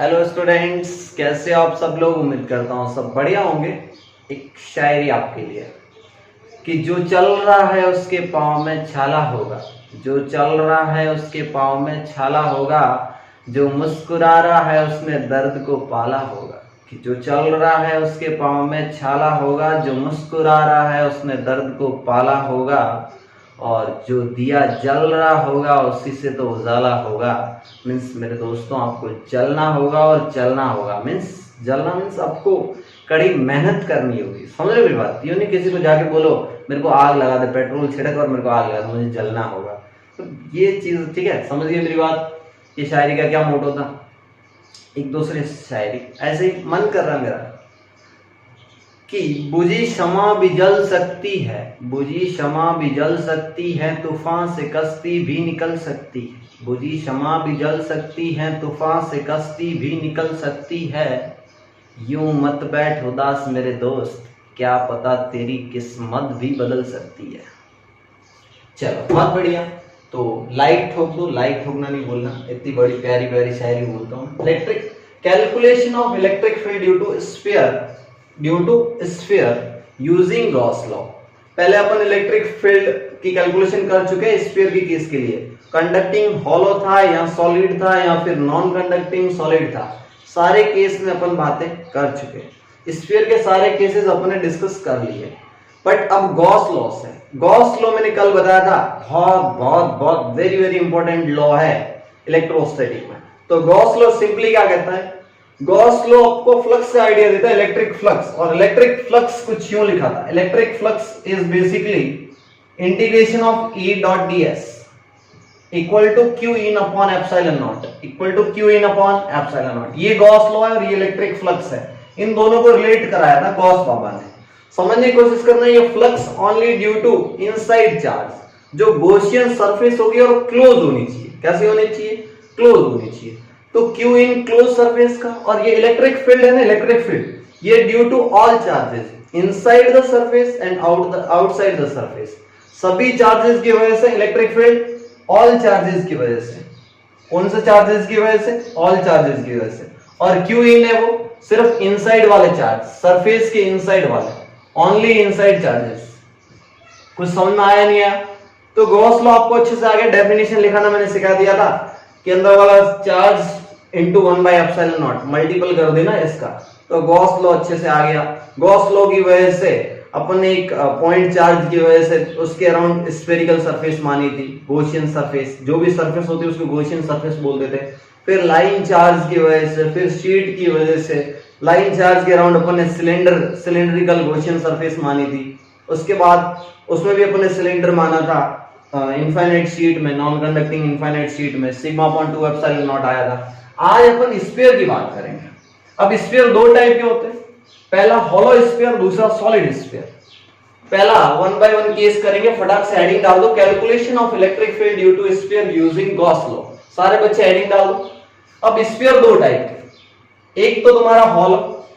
Hello students, कैसे हो आप सब लोग। उम्मीद करता हूँ सब बढ़िया होंगे। एक शायरी आपके लिए कि जो चल रहा है उसके पाँव में छाला होगा, जो चल रहा है उसके पाँव में छाला होगा, जो मुस्कुरा रहा है उसने दर्द को पाला होगा। कि जो चल रहा है उसके पाँव में छाला होगा, जो मुस्कुरा रहा है उसने दर्द को पाला होगा, और जो दिया जल रहा होगा उसी से तो उजाला होगा। मीन्स मेरे दोस्तों, आपको जलना होगा और चलना होगा। मीन्स जलना मीन्स आपको कड़ी मेहनत करनी होगी। समझ रहे मेरी बात। यूँ नहीं किसी को जाके बोलो मेरे को आग लगा दे, पेट्रोल छिड़क और मेरे को आग लगा दे, मुझे जलना होगा। तो ये चीज ठीक है, समझ गए मेरी बात। ये शायरी का क्या मोटो था। एक दूसरे शायरी ऐसे ही मन कर रहा मेरा कि बुझी शमा भी जल सकती है, बुझी शमा भी जल सकती है, तूफान से कश्ती भी निकल सकती है। बुझी शमा भी जल सकती है, तूफान से कश्ती भी निकल सकती है। यूं मत बैठ उदास मेरे दोस्त, क्या पता तेरी किस्मत भी बदल सकती है। चलो बहुत बढ़िया। तो लाइक ठोक दो, लाइक ठोकना नहीं बोलना। इतनी बड़ी प्यारी प्यारी शायरी बोलता हूँ। Electric calculation of electric field due to sphere using Gauss law. पहले अपन इलेक्ट्रिक फील्ड की कैलकुलेशन कर चुके हैं स्फीयर की केस के लिए। कंडक्टिंग हॉलो था या सॉलिड था या फिर नॉन कंडक्टिंग सॉलिड था, सारे केस में अपन बातें कर चुके हैं। स्फीयर के सारे केसेस अपन ने डिस्कस कर लिए। बट अब गॉस लॉ से, गॉस लॉ मैंने कल बताया था, बहुत बहुत बहुत वेरी वेरी इंपॉर्टेंट लॉ है इलेक्ट्रोस्टैटिक में। तो गॉस लॉ सिंपली क्या कहता है, गॉस लॉ आपको फ्लक्स से आइडिया देता है, इलेक्ट्रिक फ्लक्स। और इलेक्ट्रिक फ्लक्स कुछ यूं लिखा था, electric flux is basically integration of E dot ds equal to Q in upon epsilon naught, equal to Q in upon epsilon naught. ये गॉस लॉ है और ये इलेक्ट्रिक फ्लक्स है। इन दोनों को रिलेट कराया था गॉस बाबा ने। समझने की कोशिश करना, ये flux only due to inside charge, जो गॉसियन सरफेस होगी और क्लोज होनी चाहिए। कैसे होनी चाहिए, क्लोज होनी चाहिए। तो Q इन क्लोज सरफेस का, और ये इलेक्ट्रिक फील्ड है ना, इलेक्ट्रिक फील्ड, ये due to all charges inside the surface and outside the surface. सभी चार्जेस की वजह से इलेक्ट्रिक फील्ड, ऑल चार्जेस की वजह से। कौन से चार्जेस की वजह से, ऑल चार्जेस की वजह से। और Q इन है वो सिर्फ इनसाइड वाले चार्ज, सरफेस के इनसाइड वाले, ओनली इनसाइड चार्जेस। कुछ समझ में आया नहीं आया? तो गॉस लॉ आपको अच्छे से आगे डेफिनेशन लिखाना मैंने सिखा दिया था कि अंदर वाला चार्ज इंटू 1/ε0 मल्टीपल कर देना इसका। तो गॉस लॉ अच्छे से आ गया। गॉस लॉ की वजह से अपन एक पॉइंट चार्ज की वजह से उसके अराउंड स्फेरिकल सरफेस मानी थी, गॉसियन सरफेस। जो भी सरफेस होती है उसको गॉसियन सरफेस बोलते थे। फिर लाइन चार्ज की वजह से, फिर शीट की वजह से, लाइन चार्ज के अराउंड अपन ने सिलेंड्रिकल गॉसियन सरफेस मानी थी। उसके बाद उसमें भी अपन ने सिलेंडर माना था इनफाइनाइट शीट में, नॉन कंडक्टिंग इनफाइनाइट शीट में सिग्मा अपॉन 2 एप्सिलॉन नॉट आया था। आज अपन स्फीयर की बात करेंगे। अब स्फीयर दो टाइप के होते हैं, पहला हॉलो स्फीयर, दूसरा सॉलिड स्फीयर। पहला 1 बाय 1 केस करेंगे, फटाक से हेडिंग डाल दो, calculation of electric field due to sphere using Gauss law. सारे बच्चे हेडिंग डाल दो। अब स्फीयर दो टाइप के, एक तो तुम्हारा हॉलो,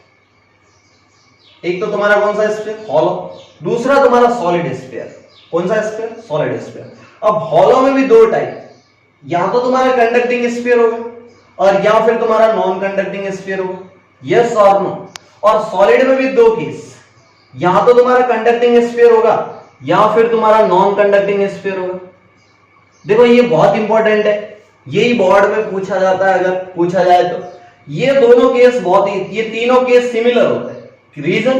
एक तो तुम्हारा कौन सा स्फीयर, हॉलो, दूसरा तुम्हारा सॉलिड स्फीयर। कौन सा स्फीयर, सॉलिड स्फीयर। अब हॉलो में भी दो टाइप, या तो तुम्हारा कंडक्टिंग स्फीयर होगा और या फिर तुम्हारा नॉन कंडक्टिंग स्फीयर होगा, यस और नो। और सॉलिड में भी दो केस, या तो तुम्हारा कंडक्टिंग स्फीयर होगा या फिर तुम्हारा नॉन कंडक्टिंग स्फीयर होगा। देखो ये बहुत इंपॉर्टेंट है, यही बोर्ड में पूछा जाता है अगर पूछा जाए तो। ये दोनों केस बहुत ही, ये तीनों केस सिमिलर होते हैं। रीजन,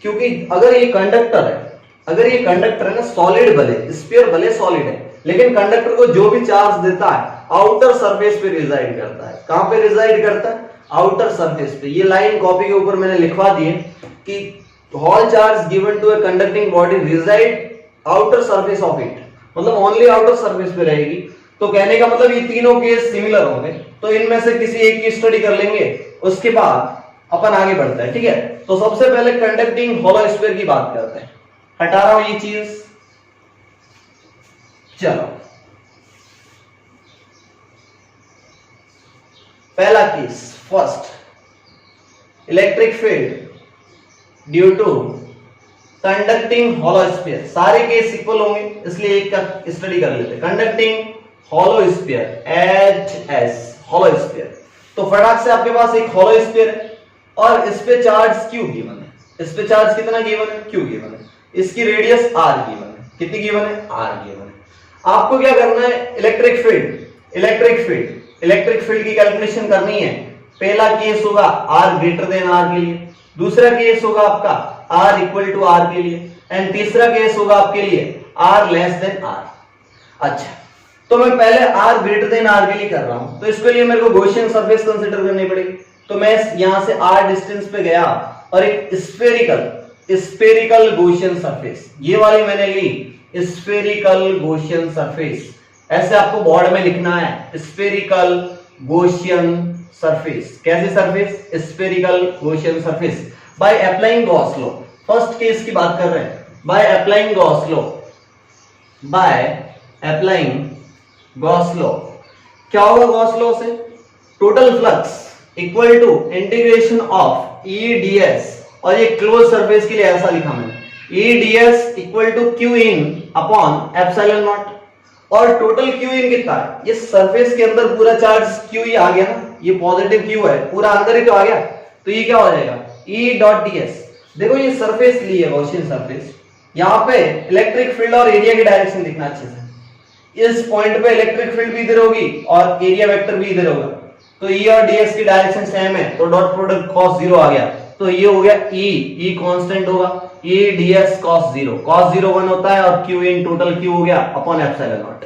क्योंकि अगर ये कंडक्टर है, अगर ये कंडक्टर है ना, सॉलिड भले, स्फीयर भले सॉलिड है, लेकिन कंडक्टर को जो भी चार्ज देता है आउटर सरफेस पे रिजाइड करता है। कहां पे रिजाइड करता है, आउटर सरफेस पे। ये लाइन कॉपी के ऊपर मैंने लिखवा दी है कि all charge given to a conducting body reside outer surface of it, मतलब ओनली आउटर सरफेस पे रहेगी। तो कहने का मतलब ये तीनों केस सिमिलर होंगे। तो इनमें से किसी एक की स्टडी कर लेंगे, उसके बाद अपन आगे बढ़ते हैं, ठीक है। तो सबसे पहले कंडक्टिंग हॉलो स्फीयर की बात करते हैं। हटा रहा हूं ये चीज, चलो। पहला case, first, electric field due to conducting hollow sphere. सारे केस इक्वल होंगे इसलिए एक का स्टडी कर लेते हैं। Conducting hollow sphere, HS hollow sphere. तो फटाक से आपके पास एक हॉलो स्फीयर है और इस पे चार्ज Q गिवन है। इस पे चार्ज कितना गिवन है? Q गिवन है। इसकी रेडियस R गिवन है। कितनी गिवन है? R गिवन है। आपको क्या करना है? इलेक्ट्रिक फील्ड की कैलकुलेशन करनी है। पहला केस होगा R ग्रेटर देन R के लिए, दूसरा केस होगा आपका R इक्वल टू R के लिए, एंड तीसरा केस होगा आपके लिए R लेस देन R। अच्छा, तो मैं पहले R ग्रेटर देन R के लिए कर रहा हूं, तो इसके लिए मेरे को गॉसियन सरफेस कंसीडर करनी पड़ेगी। तो मैं यहां से R डिस्टेंस पे गया और एक स्फेरिकल गॉसियन सरफेस, ये वाली मैंने ली स्फेरिकल गॉसियन सरफेस, ऐसे आपको बोर्ड में लिखना है स्फेरिकल गॉसियन सरफेस। कैसी surface? Spherical Gaussian surface by applying Gauss law. First case की बात कर रहे हैं। बाय अप्लाइंग गॉस लॉ क्या होगा गॉस लॉ से? Total flux equal to integration of E ds, और ये क्लोज सरफेस के लिए ऐसा लिखा मैंने E ds equal to Q in upon epsilon naught. और टोटल क्यू इन कितना है? ये सरफेस के अंदर पूरा चार्ज क्यू ही आ गया ना, ये पॉजिटिव क्यू है, पूरा अंदर ही तो आ गया, तो ये क्या हो जाएगा? E dot ds। देखो ये सरफेस ली है गॉसियन सरफेस, यहाँ पे इलेक्ट्रिक फील्ड और एरिया की डायरेक्शन दिखना अच्छे से। इस पॉइंट पे इलेक्ट्रिक फील्ड भी इधर होगी और एरिया वेक्टर भी इधर होगा, तो ई और ds की डायरेक्शन सेम है, तो डॉट प्रोडक्ट cos 0 आ गया, तो ये हो गया ई कांस्टेंट होगा, ई ds cos 0 1 होता है और q इन टोटल q हो गया अपॉन एप्सिलॉन नॉट।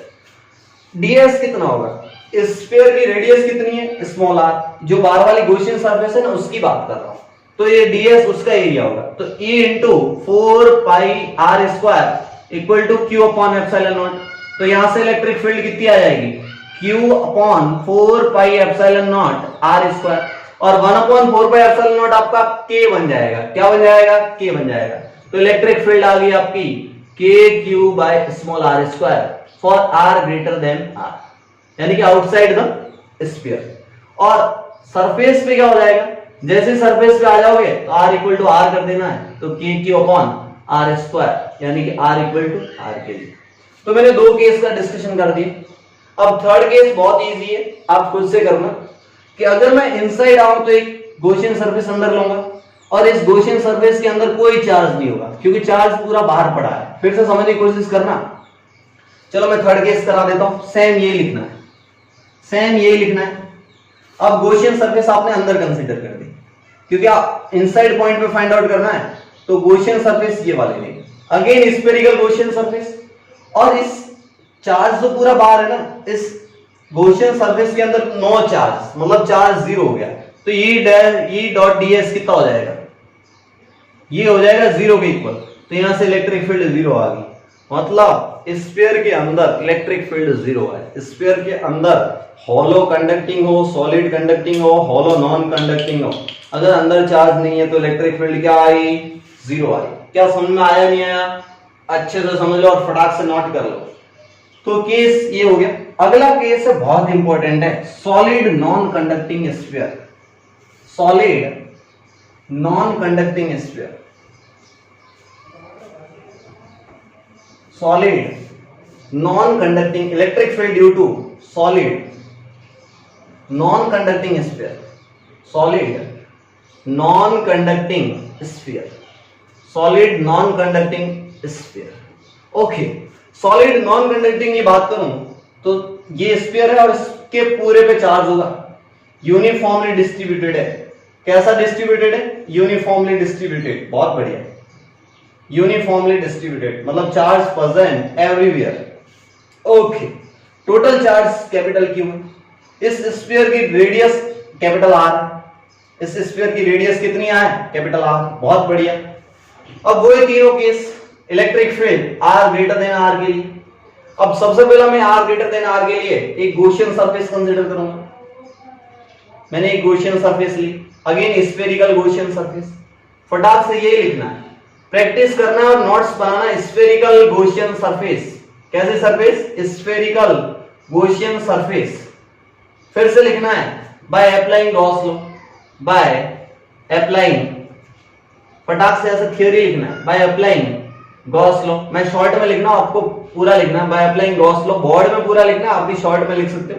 ds कितना होगा? स्फीयर की रेडियस कितनी है? स्मॉल r, जो बाहर वाली गॉसियन सरफेस है ना उसकी बात कर रहा हूं, तो ये ds उसका एरिया होगा, तो e into 4 pi r square equal to q upon epsilon naught. तो यहां से इलेक्ट्रिक फील्ड कितनी आ जाएगी? q upon 4 pi epsilon naught r square, और 1 अपॉन 4 पाई एप्सिलॉन नॉट आपका k बन जाएगा। क्या बन जाएगा? k बन जाएगा। तो इलेक्ट्रिक फील्ड आ गई आपकी kq by small r square for r greater than r, यानी कि आउटसाइड द स्फीयर। और सरफेस पे क्या हो जाएगा? जैसे सरफेस पे आ जाओगे तो r इक्वल टू r कर देना है, तो kq अपॉन r स्क्वायर, यानी कि r इक्वल टू r के लिए। तो मैंने दो केस का डिस्कशन कर दिया। अब थर्ड केस बहुत इजी है, आप खुद से करना कि अगर मैं इनसाइड आऊं तो एक गॉसियन सरफेस अंदर लूंगा और इस गॉसियन सरफेस के अंदर कोई चार्ज नहीं होगा क्योंकि चार्ज पूरा बाहर पड़ा है। फिर से समझने की कोशिश करना। चलो मैं थर्ड केस करा देता हूं। सेम ये लिखना है, सेम ये लिखना है। अब गॉसियन सरफेस आपने अंदर कंसीडर कर दी क्योंकि आप इनसाइड पॉइंट पे फाइंड आउट करना है, तो गॉसियन सरफेस ये वाले लेंगे। अगेन स्फेरिकल गॉसियन सरफेस, और इस चार्ज जो पूरा बाहर है ना, इस गॉसियन सरफेस के अंदर नो चार्ज, मतलब चार्ज जीरो हो गया, तो ई डॉट ds कितना हो जाएगा? ये हो जाएगा जीरो के इक्वल। तो यहां से इलेक्ट्रिक फील्ड जीरो आ गई, मतलब स्फीयर के अंदर इलेक्ट्रिक फील्ड जीरो है। स्फीयर के अंदर हॉलो कंडक्टिंग हो, सॉलिड कंडक्टिंग हो, हॉलो नॉन कंडक्टिंग हो, अगर अंदर चार्ज नहीं है तो इलेक्ट्रिक फील्ड क्या आई? जीरो आई। क्या समझ में आया नहीं आया? अच्छे से समझ लो और फटाक से नोट कर लो। तो केस ये हो गया। अगला केस है बहुत इंपॉर्टेंट है, solid non conducting sphere. Solid non conducting sphere, solid non conducting electric field due to solid non conducting sphere, solid non conducting sphere, solid non conducting sphere. Okay, solid non conducting की बात करूं तो ये sphere है और इसके पूरे पे चार्ज होगा, यूनिफॉर्मली डिस्ट्रीब्यूटेड है। कैसा डिस्ट्रीब्यूटेड है? Uniformly distributed. बहुत बढ़िया, यूनिफॉर्मली डिस्ट्रीब्यूटेड मतलब charge present everywhere. Okay, total charge capital Q है। इस स्फीयर की रेडियस कैपिटल R है। इस स्फीयर की रेडियस कितनी है? Capital R। बहुत बढ़िया। अब वो तीनों case, electric field R greater than R के लिए। अब सबसे पहला मैं R ग्रेटर देन R के लिए एक गॉसियन सरफेस कंसीडर करूंगा। मैंने एक गॉसियन सरफेस ली, अगेन स्फेरिकल गॉसियन सरफेस। फटाक से ये लिखना है, प्रैक्टिस करना है और नोट्स बनाना। स्फेरिकल गॉसियन सरफेस, कैसे सरफेस? Spherical Gaussian surface. फिर से लिखना है bye applying Gauss law, by applying, फटाक से ऐसे थ्योरी लिखना है, बाय अप्लाइंग गॉस लॉ। मैं शॉर्ट में लिखना हूं, आपको पूरा लिखना है। Bye applying Gauss law board में पूरा लिखना है, आप भी शॉर्ट में लिख सकते हो।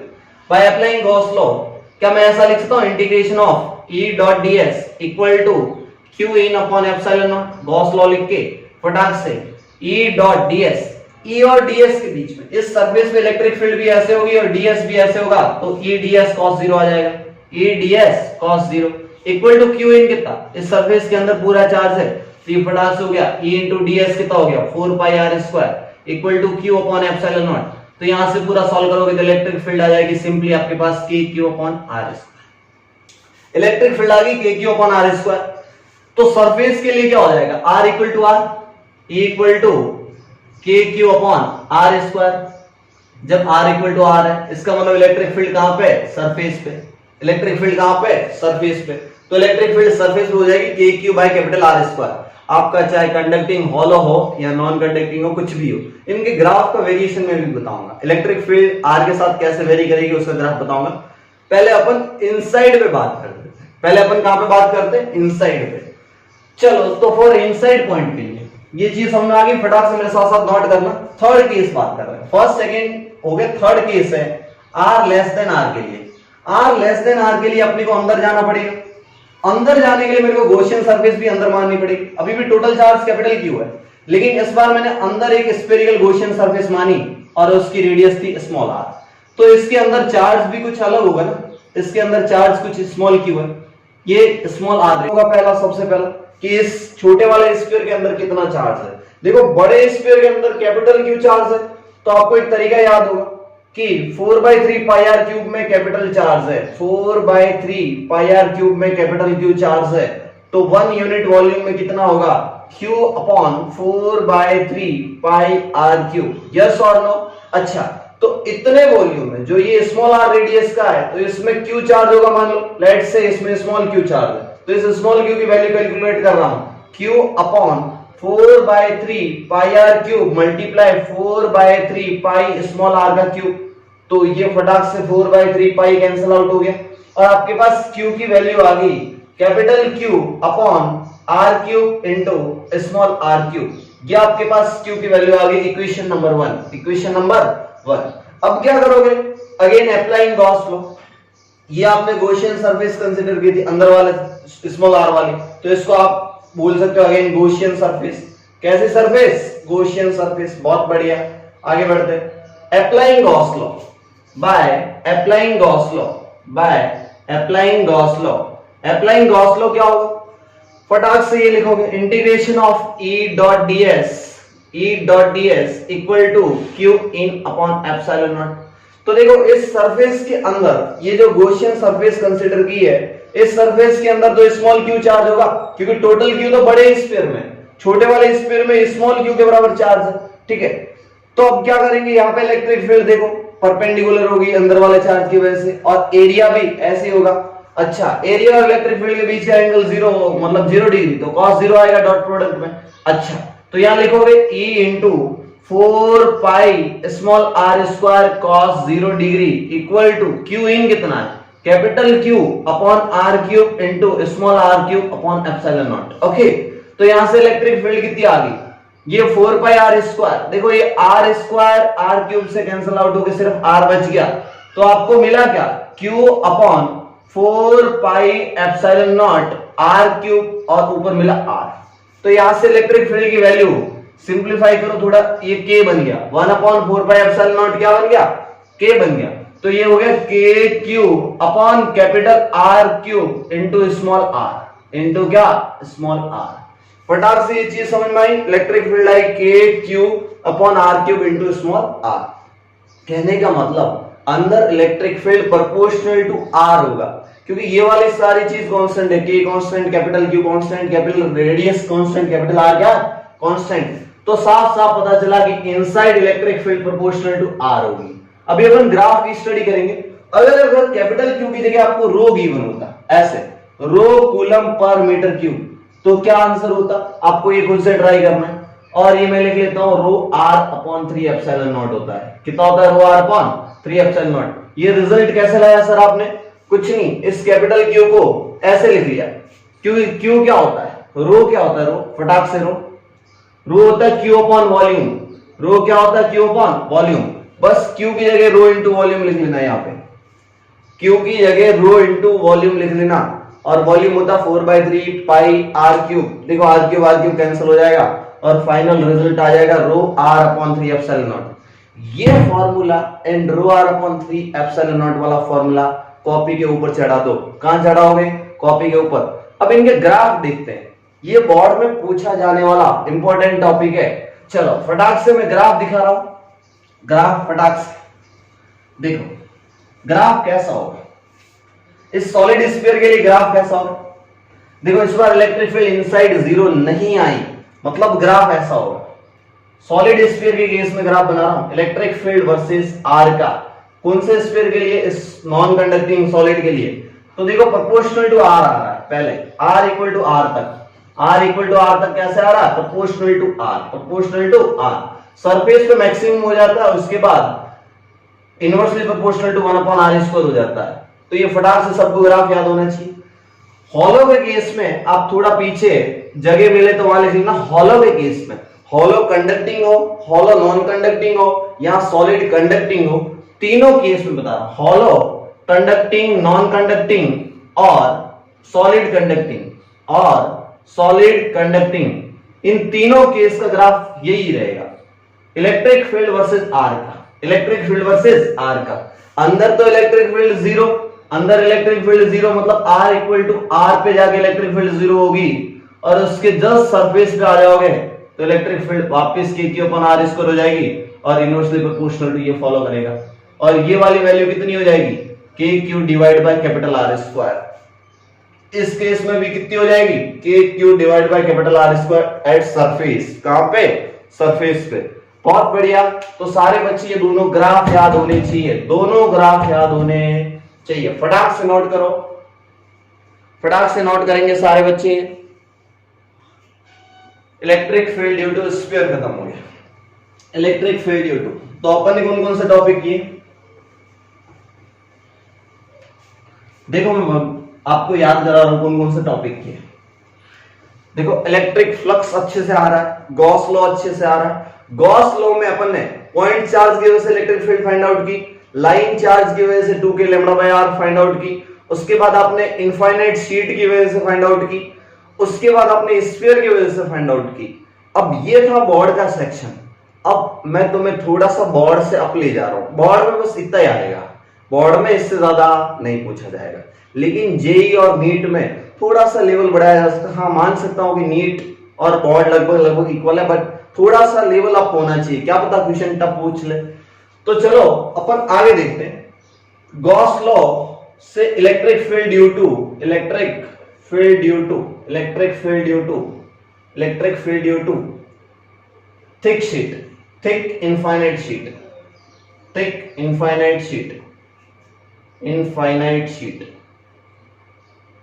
बाय अप्लाइंग गॉस लॉ क्या मैं ऐसा लिख सकता हूं, integration of E dot D S equal to Q in upon epsilon naught, Gauss law लिख के फटाक से E dot D S, E और डीएस के बीच में इस सरफेस पे इलेक्ट्रिक फील्ड भी ऐसे होगी और डीएस भी ऐसे होगा, तो ई डीएस कॉस जीरो आ जाएगा, E DS cos zero equal to Q in कितना, इस सरफेस के अंदर पूरा चार्ज है, तो ये फटाक से हो गया ई इंटू डीएस कितना हो गया 4 pi R square equal to Q upon epsilon naught. तो यहां से पूरा सॉल्व करोगे तो इलेक्ट्रिक फील्ड आ जाएगी सिंपली आपके पास K Q upon R square, electric field आ गई K Q upon R square. तो सरफेस के लिए क्या हो जाएगा, R equal to R equal to K Q upon R square. जब आर इक्वल टू आर है इसका मतलब इलेक्ट्रिक फील्ड कहां पे, सरफेस पे, इलेक्ट्रिक फील्ड कहां पे, सरफेस पे, तो इलेक्ट्रिक फील्ड सरफेस पे हो जाएगी K Q by capital R square. आपका चाहे कंडक्टिंग हॉलो हो या नॉन कंडक्टिंग हो, कुछ भी हो, इनके ग्राफ का वेरिएशन में भी बताऊंगा, इलेक्ट्रिक फील्ड आर के साथ कैसे वेरी करेगी उसका ग्राफ बताऊंगा। पहले अपन इनसाइड पे बात करते हैं, पहले अपन कहां पे बात करते हैं, इनसाइड पे। चलो तो फॉर इनसाइड पॉइंट के लिए ये चीज समझ में आ गई, फटाक से मेरे साथ साथ नोट करना। थर्ड केस बात कर रहे हैं, फर्स्ट सेकंड हो गया, थर्ड केस है आर लेस देन आर के लिए। आर लेस देन आर के लिए अपने को अंदर जाना पड़ेगा, अंदर जाने के लिए मेरे को गॉसियन सरफेस भी अंदर माननी पड़ेगी। अभी भी टोटल चार्ज कैपिटल क्यू है, लेकिन इस बार मैंने अंदर एक स्फेरिकल गॉसियन सरफेस मानी और उसकी रेडियस थी स्मॉल आर, तो इसके अंदर चार्ज भी कुछ अलग होगा ना, इसके अंदर चार्ज कुछ स्मॉल क्यू है, ये स्मॉल आर होगा पहला, सबसे पहला कि इस छोटे वाले स्फीयर के अंदर कितना चार्ज है। देखो बड़े स्फीयर के अंदर कैपिटल क्यू चार्ज है, तो आपको एक तरीका याद होगा कि 4/3 पाई आर क्यूब में कैपिटल चार्ज है, 4/3 पाई आर क्यूब में कैपिटल क्यू चार्ज है, तो 1 यूनिट वॉल्यूम में कितना होगा, Q upon 4/3 pi R cube, yes और नो। अच्छा, तो इतने वॉल्यूम में जो ये स्मॉल आर रेडियस का है, तो इसमें क्यू चार्ज होगा, मान लो लेट्स से इसमें स्मॉल क्यू चार्ज है, तो इस स्मॉल क्यू की वैल्यू कैलकुलेट कर रहा हूं, Q upon 4/3 pi R cube multiply 4/3 pi small R का क्यूब, तो ये फटाक से 4/3 पाई कैंसिल आउट हो गया और आपके पास क्यू की वैल्यू आ गई capital Q upon R cube into small R cube. ये आपके पास क्यू की वैल्यू आ गई, इक्वेशन नंबर 1, इक्वेशन नंबर 1। अब क्या करोगे, अगेन अप्लाइंग गॉस लॉ, ये आपने गॉसियन सरफेस कंसीडर की थी अंदर वाले स्मॉल आर वाली, तो इसको आप बोल सकते हो अगेन गॉसियन सरफेस। कैसे सरफेस, गॉसियन सरफेस, बहुत बढ़िया। आगे बढ़ते हैं, applying Gauss law by applying Gauss law by applying Gauss law. Applying Gauss law क्या होगा, फटाक से ये लिखोगे integration of E dot DS equal to Q in upon epsilon naught. तो देखो इस सरफेस के अंदर ये जो गॉसियन सरफेस कंसीडर की है, इस सरफेस के अंदर तो स्मॉल क्यू चार्ज होगा, क्योंकि टोटल क्यू तो बड़े स्फीयर में, छोटे वाले स्फीयर में स्मॉल क्यू के बराबर चार्ज है, ठीक है। तो अब क्या करेंगे, यहाँ पे इलेक्ट्रिक फील्ड देखो परपेंडिकुलर होगी अंदर वाले चार्ज की वजह से, और एरिया भी ऐसे होगा। अच्छा, एरिया और इलेक्ट्रिक फील्ड के बीच का एंगल 0 मतलब 0 डिग्री, तो cos 0 आएगा डॉट प्रोडक्ट में। अच्छा, तो यहां लिखोगे E into 4 pi small R square cos 0 degree equal to Q in कितना है, capital Q upon R cube into small R cube upon epsilon naught. Okay, तो यहां से इलेक्ट्रिक फील्ड कितनी आ गई, ये 4 पाई आर स्क्वायर, देखो ये आर स्क्वायर आर क्यूब से कैंसिल आउट होकर सिर्फ आर बच गया, तो आपको मिला क्या, Q upon 4 pi epsilon naught R cube और ऊपर मिला आर। तो यहां से इलेक्ट्रिक फील्ड की वैल्यू सिंपलीफाई करो थोड़ा, ये के बन गया 1/4 पाई एप्सिलॉन नॉट, क्या बन गया, के बन गया। तो ये हो गया K cube upon capital R cube into small R into क्या, स्मॉल आर। फटाक से ये चीज समझ में आई, इलेक्ट्रिक फील्ड आई K cube upon R cube into small R. कहने का मतलब अंदर electric field proportional to R होगा, क्योंकि ये वाली सारी चीज कांस्टेंट है, K constant, capital Q constant, capital radius constant, capital R क्या कांस्टेंट। तो साफ साफ पता चला कि inside electric field proportional to R होगी। अभी अपन ग्राफ की स्टडी करेंगे, अगर कैपिटल क्यू की जगह आपको रो गिवन होता ऐसे, रो कूलम पर मीटर क्यूब, तो क्या आंसर होता, आपको ये खुद से ट्राई करना है। और ये मैं लिख लेता हूं रो आर अपॉन 3 एप्सिलॉन नॉट होता है, कितना होता है, रो आर अपॉन 3 एप्सिलॉन नॉट। ये रिजल्ट कैसे लाया सर आपने, कुछ नहीं, इस कैपिटल क्यू को ऐसे लिख लिया, क्यू क्या होता है, रो क्या होता है, रो फटाक से रो होता है क्यू अपॉन वॉल्यूम, रो क्या होता है, Q upon volume, bus queue की जगह रो इंटू वॉल्यूम लिख लेना है यहाँ पे। क्यू की जगह रो इंटू वॉल्यूम लिख लेना, और वॉल्यूम होता 4/3 पाई आर क्यूब। देखो आर क्यूब कैंसिल हो जाएगा और फाइनल रिजल्ट आ जाएगा rho R upon 3 epsilon naught. ये formula and rho R upon 3 epsilon naught वाला फॉर्मूला कॉपी के ऊपर चढ़ा दो। कहां चढ़ाओगे? कॉपी के ऊपर। अब इनके ग्राफ देखते हैं, ये बोर्ड में पूछा जाने वाला इंपॉर्टेंट टॉपिक है। चलो फटाक से मैं ग्राफ दिखा रहा हूं, ग्राफ फटाक से देखो ग्राफ कैसा होगा। इस सॉलिड स्फीयर के लिए ग्राफ कैसा होगा? देखो इस बार इलेक्ट्रिक फील्ड इनसाइड जीरो नहीं आई, मतलब ग्राफ ऐसा होगा। सॉलिड स्फीयर के केस में ग्राफ बना रहा हूं, इलेक्ट्रिक फील्ड वर्सेस आर का। कौन से स्फीयर के लिए? इस नॉन कंडक्टिंग सॉलिड के लिए। तो देखो प्रोपोर्शनल टू आर आ रहा है, पहले आर इक्वल टू आर तक। आर इक्वल टू आर तक कैसे आ रहा है? Proportional to R, proportional to R. Surface पे मैक्सिमम हो जाता है, उसके बाद इनवर्सली प्रोपोर्शनल टू 1/r² हो जाता है। तो ये फटाक से सबको ग्राफ याद होना चाहिए। हॉलो के केस में आप थोड़ा पीछे जगह मिले तो वहां लिख लेना। हॉलो के केस में हॉलो कंडक्टिंग हो, हॉलो नॉन कंडक्टिंग हो या सॉलिड कंडक्टिंग हो, तीनों केस में बता रहा हूं। हॉलो कंडक्टिंग, नॉन कंडक्टिंग और सॉलिड कंडक्टिंग और सॉलिड कंडक्टिंग, इन तीनों केस का ग्राफ यही रहेगा। इलेक्ट्रिक फील्ड वर्सेस आर का, इलेक्ट्रिक फील्ड वर्सेस आर का। अंदर तो इलेक्ट्रिक फील्ड जीरो, अंदर इलेक्ट्रिक फील्ड जीरो मतलब आर इक्वल टू आर पे जाके इलेक्ट्रिक फील्ड जीरो होगी, और उसके जस्ट सरफेस पे आ जाओगे तो इलेक्ट्रिक फील्ड वापस k/r² हो जाएगी और इनवर्सली प्रोपोर्शनल टू ये फॉलो करेगा। और ये वाली वैल्यू कितनी हो जाएगी? kq divide by capital R²। इस केस में भी कितनी हो जाएगी? kq divide by capital R² at surface. कहां पे? सरफेस पे। बहुत बढ़िया। तो सारे बच्चे ये दोनों ग्राफ याद होने चाहिए, दोनों ग्राफ याद होने चाहिए। फटाक से नोट करो, फटाक से नोट करेंगे सारे बच्चे। Electric field due to sphere खत्म हो गया। इलेक्ट्रिक फील्ड ड्यू टू, तो अपन ने कौन कौन से टॉपिक किए? देखो मैं आपको याद करा रहा हूं कौन कौन से टॉपिक किए। देखो इलेक्ट्रिक फ्लक्स अच्छे से आ रहा है, गॉस लॉ अच्छे से आ रहा है। गॉस लॉ में अपन ने पॉइंट चार्ज की वजह से इलेक्ट्रिक फील्ड फाइंड आउट की, लाइन चार्ज की वजह से 2k λ/r फाइंड आउट की, उसके बाद आपने इनफाइनाइट शीट की वजह से फाइंड आउट की, उसके बाद आपने स्फीयर की वजह से फाइंड आउट की। अब ये था बोर्ड का सेक्शन। अब मैं तुम्हें थोड़ा सा बोर्ड से अप ले जा रहा हूं। बोर्ड में बस इतना ही आएगा, बोर्ड में इससे ज्यादा नहीं पूछा जाएगा। लेकिन जेई और नीट में थोड़ा सा लेवल बढ़ाया जा सकता है। हाँ मान सकता हूं कि नीट और बोर्ड लगभग इक्वल है, बट थोड़ा सा लेवल अप होना चाहिए। क्या पता क्वेश्चन टफ पूछ ले। तो चलो अपन आगे देखते हैं। गॉस लॉ से electric field due to, electric field due to, electric field due to, electric field due to thick sheet, thick infinite sheet, thick infinite sheet, infinite sheet.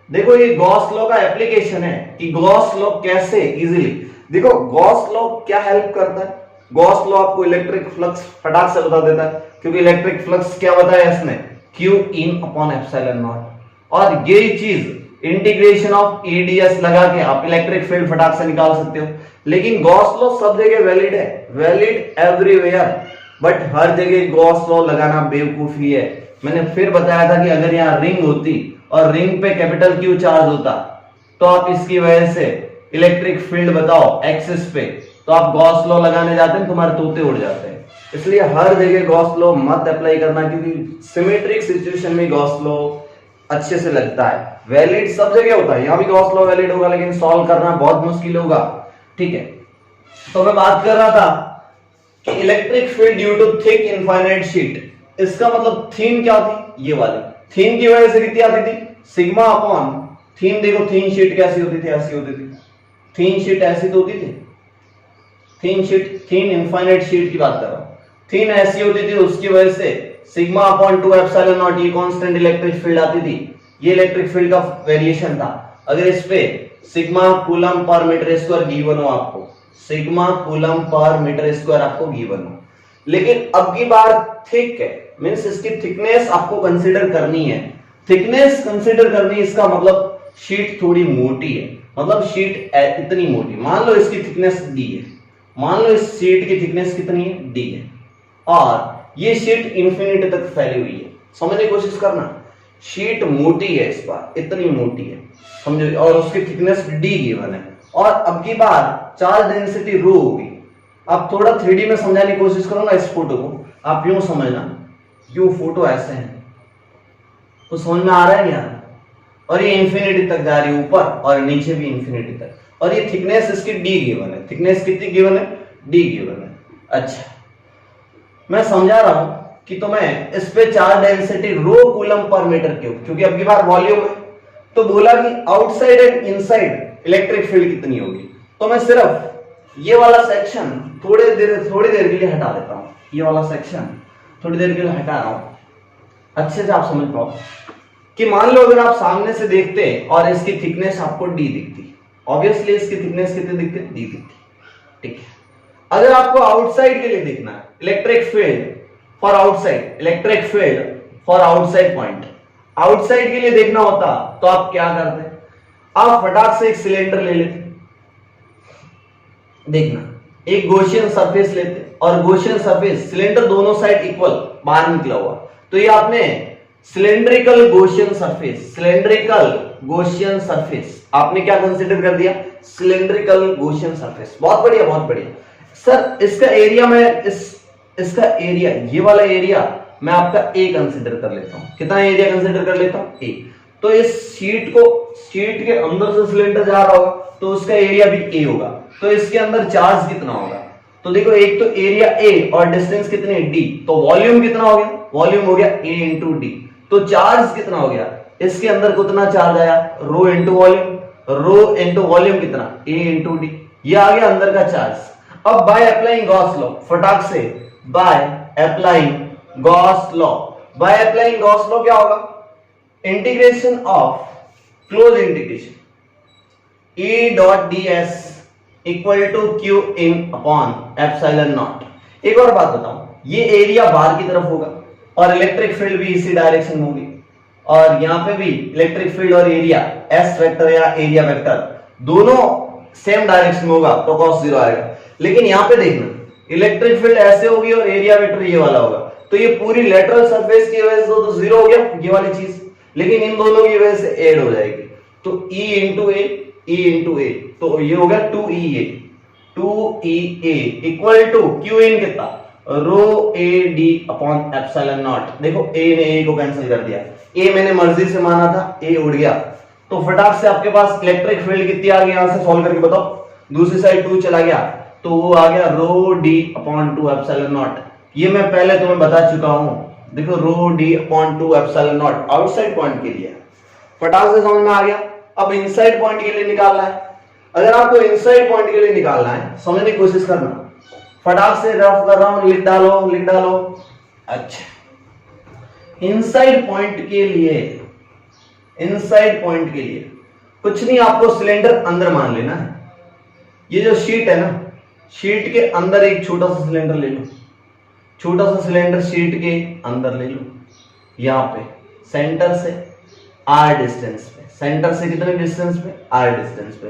देखो ये गॉस लॉ का एप्लीकेशन है कि Gauss law कैसे easily, देखो Gauss law क्या help करता है। गॉस लॉ आपको इलेक्ट्रिक फ्लक्स फटाक से बता देता है, क्योंकि इलेक्ट्रिक फ्लक्स क्या बताया इसने? Q in upon epsilon naught. और ये चीज इंटीग्रेशन ऑफ EDS लगा के आप इलेक्ट्रिक फील्ड फटाक से निकाल सकते हो। लेकिन गॉस लॉ सब जगह वैलिड है, वैलिड एवरीवेयर, बट हर जगह गॉस लॉ लगाना बेवकूफी है। मैंने फिर बताया था कि अगर यहाँ रिंग होती और रिंग पे कैपिटल Q चार्ज होता तो आप इसकी वजह से इलेक्ट्रिक फील्ड बताओ एक्सिस पे, तो आप गॉस लॉ लगाने जाते हैं, तुम्हारे तोते उड़ जाते हैं। इसलिए हर जगह गॉस लॉ मत अप्लाई करना, क्योंकि सिमेट्रिक सिचुएशन में गॉस लॉ अच्छे से लगता है। वैलिड सब जगह होता है, यहाँ भी गॉस लॉ वैलिड होगा, लेकिन सॉल्व करना बहुत मुश्किल होगा। ठीक है, तो मैं बात कर रहा था कि electric field due to thick infinite sheet, इसका मतलब थीन क्या थी? ये वाली थीन की वजह से कितनी आती थी? सिग्मा अपॉन थीन। देखो थीन शीट कैसी होती थी? ऐसी होती थी। थीन शीट ऐसी तो होती थी, थीन शीट, थीन इनफाइनाइट शीट की बात कर रहा हूं। थीन ऐसी होती थी, उसकी वजह से सिग्मा अपॉन 2 एप्सिलॉन नॉट ये कांस्टेंट इलेक्ट्रिक फील्ड आती थी। ये इलेक्ट्रिक फील्ड का वेरिएशन था। अगर इस पे sigma coulomb per metre square given हो आपको, sigma coulomb per metre square आपको गिवन हो, लेकिन अब की बार थिक है, मींस इसकी थिकनेस आपको कंसीडर करनी है। थिकनेस कंसीडर करनी, इसका मतलब शीट थोड़ी मोटी है, मतलब शीट इतनी मोटी। मान लो इसकी थिकनेस डी है, मान लो इस शीट की थिकनेस कितनी है? डी है, और ये शीट इंफिनिटी तक फैली हुई है। समझने की कोशिश करना, शीट मोटी है इस बार, इतनी मोटी है समझो, और उसकी थिकनेस डी गिवन है, और अब की बार चार्ज डेंसिटी रो होगी। अब थोड़ा 3D में समझाने की कोशिश करूंगा इस फोटो को, आप यूं समझना, यूं फोटो ऐसे है तो समझ में आ रहा है नहीं आ रहा, और ये इंफिनिटी तक जा रही है ऊपर और नीचे भी इंफिनिटी तक, और ये थिकनेस इसकी डी गिवन है। थिकनेस कितनी गिवन है? डी गिवन है। अच्छा, मैं समझा रहा हूं कि तुम्हें इस पे charge density rho coulomb per metre cube, क्योंकि अब की बार वॉल्यूम है, तो बोला कि outside and inside electric field कितनी होगी। तो मैं सिर्फ ये वाला सेक्शन थोड़ी देर के लिए हटा देता हूं, ये वाला सेक्शन थोड़ी देर के लिए हटा रहा हूं, अच्छे से आप समझ पाओ कि मान लो अगर आप सामने से देखते और इसकी थिकनेस आपको डी दिखती, ऑब्वियसली इसकी थिकनेस कितनी दिखती? डी दिखती, ठीक है। अगर आपको आउटसाइड के लिए देखना है, electric field for outside, electric field for outside point, outside के लिए देखना होता तो आप क्या करते? आप फटाक से एक सिलेंडर ले लेते, देखना एक गॉसियन सरफेस लेते, और गॉसियन सरफेस सिलेंडर दोनों साइड इक्वल बाहर निकला हुआ, तो ये आपने cylindrical Gaussian surface, cylindrical Gaussian surface आपने क्या कंसीडर कर दिया? Cylindrical Gaussian surface. बहुत बढ़िया, बहुत बढ़िया सर। इसका एरिया में इसका एरिया, ये वाला एरिया मैं आपका ए कंसीडर कर लेता हूं। कितना एरिया कंसीडर कर लेता हूं? ए। तो इस शीट के अंदर से सिलेंडर जा रहा होगा तो उसका एरिया भी ए होगा, तो इसके अंदर चार्ज कितना होगा? तो देखो, एक तो एरिया ए और डिस्टेंस कितनी है? डी, तो वॉल्यूम कितना हो गया? वॉल्यूम हो गया ए इंटू डी। तो चार्ज कितना हो गया? इसके अंदर कितना चार्ज आया? Rho into volume, rho into volume कितना? ए इंटू डी, ये आ गया अंदर का चार्ज। अब बाय अप्लाइंग गॉस लॉ, फटाक से by applying Gauss law, by applying Gauss law क्या होगा? Integration of close integration E dot ds equal to Q in upon epsilon naught. एक और बात बताऊं, ये एरिया बाहर की तरफ होगा और इलेक्ट्रिक फील्ड भी इसी डायरेक्शन में होगी, और यहां पे भी इलेक्ट्रिक फील्ड और एरिया एस वेक्टर या एरिया वेक्टर दोनों सेम डायरेक्शन में होगा तो cos 0 आएगा। लेकिन यहां पे देखना, इलेक्ट्रिक फील्ड ऐसे होगी और एरिया वेक्टर ये वाला होगा, तो ये पूरी लेटरल सरफेस की वजह से तो 0 हो गया ये वाली चीज, लेकिन इन दोनों की वजह से ऐड हो जाएगी, तो E इंटू ए, तो ये हो गया 2EA, 2EA equal to Q in कितना? Rho A D upon epsilon naught. देखो ए ने ए को कैंसिल कर दिया, ए मैंने मर्जी से माना था, ए उड़ गया, तो फटाक से आपके पास इलेक्ट्रिक फील्ड कितनी आ गई? यहां से सॉल्व करके बताओ, दूसरी साइड 2 चला गया तो वो आ गया rho D upon 2 epsilon naught. ये मैं पहले तुम्हें बता चुका हूं, देखो rho D upon 2 epsilon naught outside point के लिए, फटाक से समझ में आ गया। अब इनसाइड पॉइंट के लिए निकालना है, अगर आपको इनसाइड पॉइंट के लिए निकालना है, समझने की कोशिश करना, फटाक से रफ कर रहा हूं, लिख डालो। अच्छा, इनसाइड पॉइंट के लिए कुछ नहीं, आपको सिलेंडर अंदर मान लेना है। ये जो शीट है ना, शीट के अंदर एक छोटा सा सिलेंडर ले लो, छोटा सा सिलेंडर शीट के अंदर ले लो, यहां पे सेंटर से आर डिस्टेंस पे, सेंटर से कितने डिस्टेंस पे? आर डिस्टेंस पे।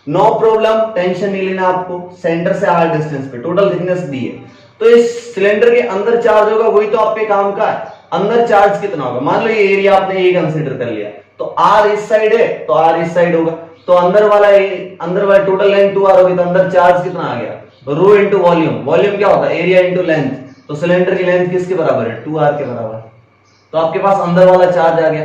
नो प्रॉब्लम, टेंशन नहीं लेना आपको, सेंटर से आर डिस्टेंस पे टोटल थिकनेस दी है, तो इस सिलेंडर के अंदर चार्ज होगा, वही तो आपके काम का है। अंदर चार्ज कितना होगा? मान लो ये एरिया आपने ए कंसीडर कर लिया, तो आर इस साइड है तो आर इस साइड होगा, तो अंदर वाला टोटल लेंथ 2r होगी, तो अंदर चार्ज कितना आ गया? रो इंटू वॉल्यूम, वॉल्यूम क्या होता है? एरिया इंटू लेंथ, तो सिलेंडर की लेंथ किसके बराबर है? 2r के बराबर, तो आपके पास अंदर वाला चार्ज आ गया।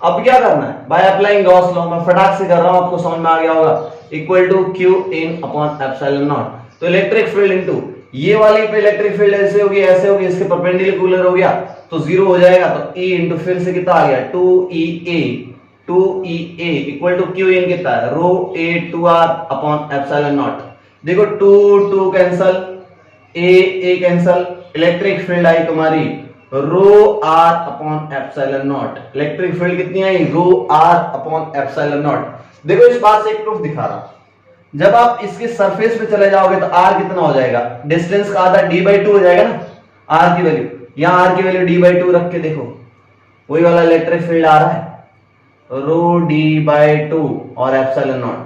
अब क्या करना है? बाय अप्लाइंग गॉस लॉ, मैं फटाक से कर रहा हूं, आपको समझ में आ गया होगा, equal to Q in upon epsilon naught. तो इलेक्ट्रिक फील्ड इनटू ये वाली पे इलेक्ट्रिक फील्ड ऐसे होगी, इसके परपेंडिकुलर हो गया तो 0 हो जाएगा, तो E इंटू फिर से कितना आ गया? 2EA equal to Q in कितना है? Rho A 2r upon epsilon naught. देखो 2 cancel, A cancel, electric field आई तुम्हारी rho R upon epsilon naught. Electric field कितनी आई? Rho R upon epsilon naught. देखो इस बात से एक प्रूफ दिखा रहा हूं, जब आप इसके सरफेस पे चले जाओगे तो आर कितना हो जाएगा? डिस्टेंस का आधा d/2 हो जाएगा ना, आर की वैल्यू, यहां आर की वैल्यू d/2 रख के देखो, वही वाला इलेक्ट्रिक फील्ड आ रहा है, रो d/2 और एप्सिलॉन नॉट।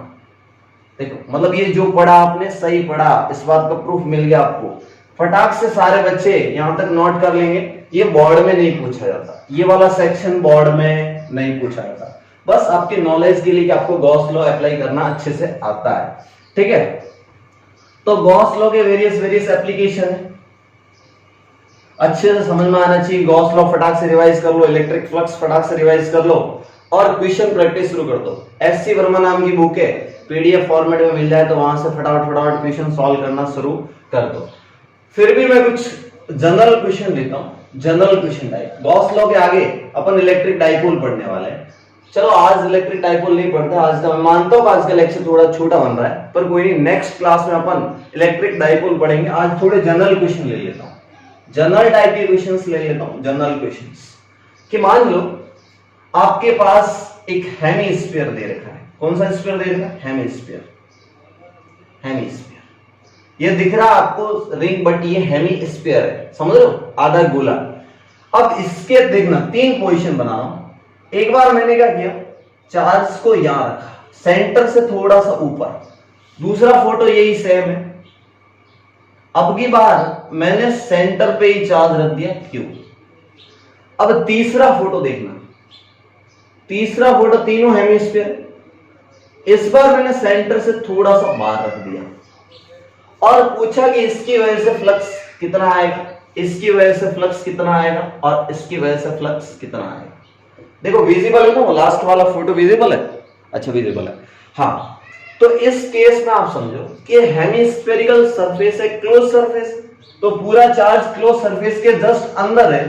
देखो मतलब ये जो पढ़ा आपने सही पढ़ा, इस बात का प्रूफ मिल गया आपको। फटाक से सारे बच्चे यहां तक नोट कर लेंगे, ये बोर्ड में नहीं पूछा जाता, ये वाला सेक्शन बोर्ड में नहीं पूछा जाता। बस आपके नॉलेज के लिए कि आपको गॉस लॉ अप्लाई करना अच्छे से आता है, ठीक है। तो गॉस लॉ के वेरियस एप्लीकेशन है, अच्छे से समझ में आना चाहिए। गॉस लॉ फटाक से रिवाइज कर लो, इलेक्ट्रिक फ्लक्स फटाक से रिवाइज कर लो और क्वेश्चन प्रैक्टिस शुरू कर दो। एससी वर्मा नाम की बुक है, पीडीएफ फॉर्मेट में मिल जाए तो वहां से फटाफट क्वेश्चन सॉल्व करना शुरू कर दो। फिर भी मैं कुछ जनरल क्वेश्चन लेता हूं, general question type. Gauss law के आगे अपन इलेक्ट्रिक डाइपोल पढ़ने वाले हैं। चलो आज इलेक्ट्रिक डाइपोल नहीं पढ़ते, आज का मैं मानता हूं आज का लेक्चर थोड़ा छोटा बन रहा है, पर कोई नहीं, नेक्स्ट क्लास में अपन इलेक्ट्रिक डाइपोल पढ़ेंगे। आज थोड़े जनरल क्वेश्चन ले लेता हूं, जनरल टाइप के क्वेश्चंस ले लेता हूं। जनरल क्वेश्चंस कि मान लो आपके पास एक हेमीस्फीयर दे रखा है। कौन सा स्फीयर दे रखा है? हेमीस्फीयर। हेमीस्फीयर ये दिख रहा है आपको रिंग, बट ये हेमीस्फीयर है, समझ रहे हो, आधा गोला। अब इसके देखना तीन पोजीशन बना रहा हूं। एक बार मैंने क्या किया, चार्ज को यहां रखा, सेंटर से थोड़ा सा ऊपर। दूसरा फोटो यही सेम है। अब की बार मैंने सेंटर पे ही चार्ज रख दिया क्यू। अब तीसरा फोटो देखना, तीसरा फोटो तीनों हेमिस्फीयर, इस बार मैंने सेंटर से थोड़ा सा बाहर रख दिया और पूछा कि इसकी वजह से फ्लक्स कितना आएगा, इसकी वजह से फ्लक्स कितना आएगा और इसकी वजह से फ्लक्स कितना आएगा। देखो विजिबल है ना, वो लास्ट वाला फोटो विजिबल है? अच्छा विजिबल है, हाँ। तो इस केस में आप समझो कि हेमिस्फेरिकल सरफेस है, क्लोज सरफेस, तो पूरा चार्ज क्लोज सरफेस के जस्ट अंदर है,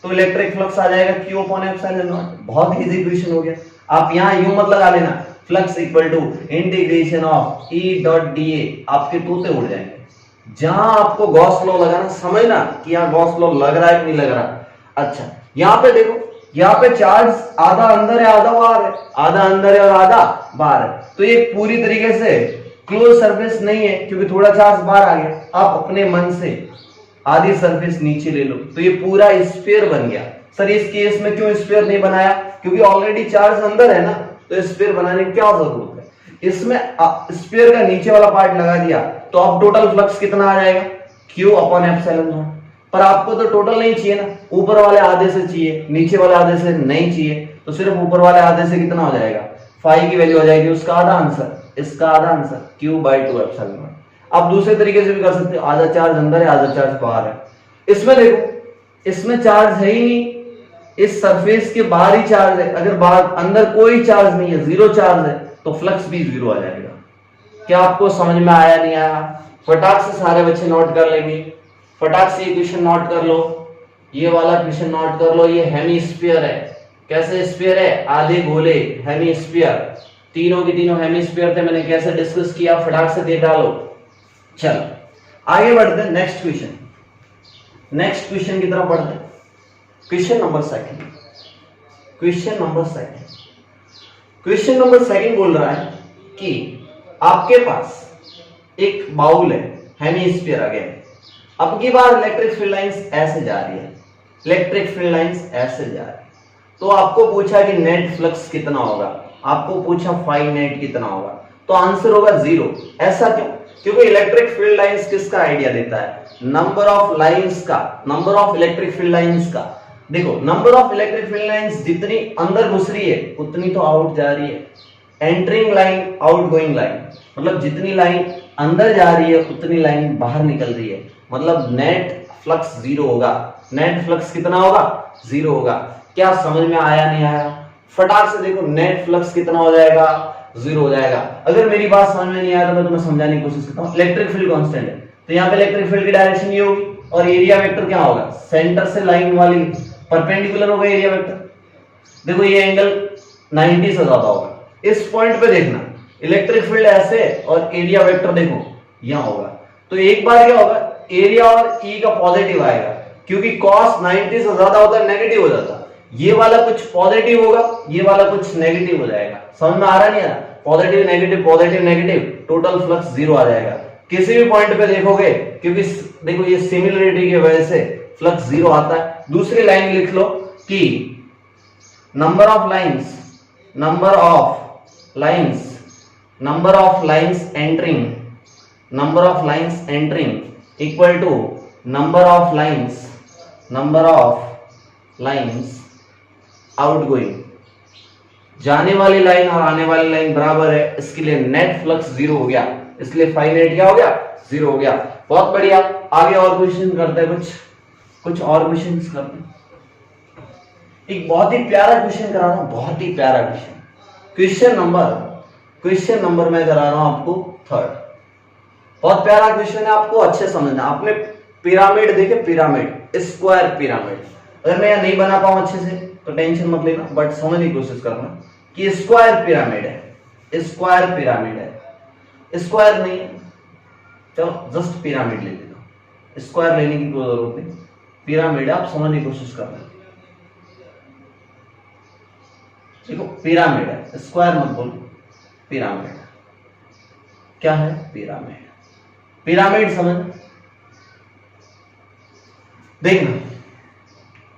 तो इलेक्ट्रिक फ्लक्स आ जाएगा Q अपॉन एप्सिलॉन नॉट। बहुत इजी इक्वेशन हो गया। आप यहां यूं मत लगा लेना, flux equal to integration of E dot dA, आपके तोते उड़ जाएंगे। जहां आपको गॉस लॉ लगाना, समझना कि यहां गॉस लॉ लग रहा है कि नहीं लग रहा। अच्छा यहां पे देखो, यहाँ पे चार्ज आधा अंदर है आधा बाहर है, आधा अंदर है और आधा बाहर है, तो ये पूरी तरीके से क्लोज सरफेस नहीं है क्योंकि थोड़ा चार्ज बाहर आ गया। आप अपने मन से आधी सरफेस नीचे ले लो तो ये पूरा स्फीयर बन गया। सर इस केस में क्यों स्फीयर नहीं बनाया? क्योंकि ऑलरेडी चार्ज अंदर है ना, तो स्फीयर बनाने की क्या जरूरत है। इसमें स्फीयर का नीचे वाला पार्ट लगा दिया तो अब टोटल फ्लक्स कितना आ जाएगा? Q upon epsilon not. पर आपको तो टोटल नहीं चाहिए ना, ऊपर वाले आधे से चाहिए, नीचे वाले आधे से नहीं चाहिए, तो सिर्फ ऊपर वाले आधे से कितना हो जाएगा? फाई की वैल्यू हो जाएगी, उसका आधा आंसर, इसका आधा आंसर, Q/2 एप्सिलॉन नॉट। आप दूसरे तरीके से भी कर सकते हो, आधा चार्ज अंदर है आधा चार्ज बाहर है। इसमें देखो, इसमें चार्ज है ही नहीं, इस सरफेस के बाहर ही चार्ज है। अगर बाहर अंदर कोई चार्ज नहीं है, जीरो चार्ज है, तो फ्लक्स भी जीरो आ जाएगा। क्या आपको समझ में आया नहीं आया? फटाक से सारे बच्चे नोट कर लेंगे, फटाक से ये क्वेश्चन नोट कर लो, ये वाला क्वेश्चन नोट कर लो। ये हेमिस्फीयर है। कैसे स्फीयर है? आधे गोले, हेमिस्फीयर। तीनों के तीनों हेमिस्फीयर थे, मैंने कैसे डिस्कस किया, फटाक से देख डालो। चलो आगे बढ़ते हैं, नेक्स्ट क्वेश्चन, नेक्स्ट क्वेश्चन की तरफ बढ़ते हैं। Question number second, question number second, question number second बोल रहा है कि आपके पास एक बाउल है, हेमिस्फीयर अगेन। अब की बार इलेक्ट्रिक फील्ड लाइंस ऐसे जा रही है, इलेक्ट्रिक फील्ड लाइंस ऐसे जा रही है, तो आपको पूछा कि नेट फ्लक्स कितना होगा, आपको पूछा फाई नेट कितना होगा, तो आंसर होगा 0। ऐसा क्यों? क्योंकि इलेक्ट्रिक फील्ड लाइंस किसका आइडिया देता है? नंबर ऑफ लाइंस का, number of electric field lines का। देखो number of electric field lines जितनी अंदर घुस रही है उतनी तो आउट जा रही है। Entering line, out going line, मतलब जितनी लाइन अंदर जा रही है उतनी लाइन बाहर निकल रही है, मतलब नेट फ्लक्स 0 होगा। नेट फ्लक्स कितना होगा? 0 होगा। क्या समझ में आया नहीं आया? फटाक से देखो, नेट फ्लक्स कितना हो जाएगा? 0 हो जाएगा। अगर मेरी बात समझ में नहीं आया तो मैं तुम्हें समझाने की कोशिश करता हूं। इलेक्ट्रिक फील्ड कांस्टेंट है, तो यहाँ पे इलेक्ट्रिक फील्ड की डायरेक्शन ये होगी और एरिया वेक्टर क्या होगा? सेंटर से लाइन वाली परपेंडिकुलर होगा एरिया वेक्टर। देखो ये एंगल 90 से ज्यादा होगा। इस पॉइंट पे देखना, इलेक्ट्रिक फील्ड ऐसे और एरिया वेक्टर देखो यहां होगा, तो एक बार क्या होगा? एरिया और ई का पॉजिटिव आएगा, क्योंकि cos 90 से ज्यादा होता है नेगेटिव हो जाता है। ये वाला कुछ पॉजिटिव होगा, ये वाला कुछ नेगेटिव हो जाएगा। समझ में आ रहा नहीं आ रहा? Positive negative, positive negative, total flux 0 आ जाएगा किसी भी पॉइंट पे देखोगे, क्योंकि देखो ये सिमिलरिटी की वजह से फ्लक्स 0 आता है। दूसरी लाइन लिख लो कि number of lines, number of lines, number of lines entering, number of lines entering equal to number of lines, number of lines outgoing. जाने वाली लाइन और आने वाली लाइन बराबर है, इसके लिए नेट फ्लक्स जीरो हो गया, इसलिए फाई नेट क्या हो गया, जीरो हो गया। बहुत बढ़िया, आगे और क्वेश्चन करते हैं, कुछ और क्वेश्चन करते हैं। एक बहुत ही प्यारा क्वेश्चन करा रहा हूं, बहुत ही प्यारा क्वेश्चन नंबर मैं करा रहा हूं आपको 3rd। बहुत प्यारा क्वेश्चन है, आपको अच्छे समझना। आपने पिरामिड देखे, पिरामिड, स्क्वायर पिरामिड, अगर मैं यह नहीं बना पाऊं अच्छे से तो टेंशन मत लेना, बट समझने की कोशिश करना कि स्क्वायर पिरामिड है, स्क्वायर पिरामिड है, स्क्वायर नहीं है, चलो जस्ट पिरामिड ले लेना, स्क्वायर लेने की कोई जरूरत नहीं, पिरामिड है, आप समझने की कोशिश करना। देखो पिरामिड है, स्क्वायर मत बोलो, पिरामिड क्या है, पिरामिड, पिरामिड समझ। देखना,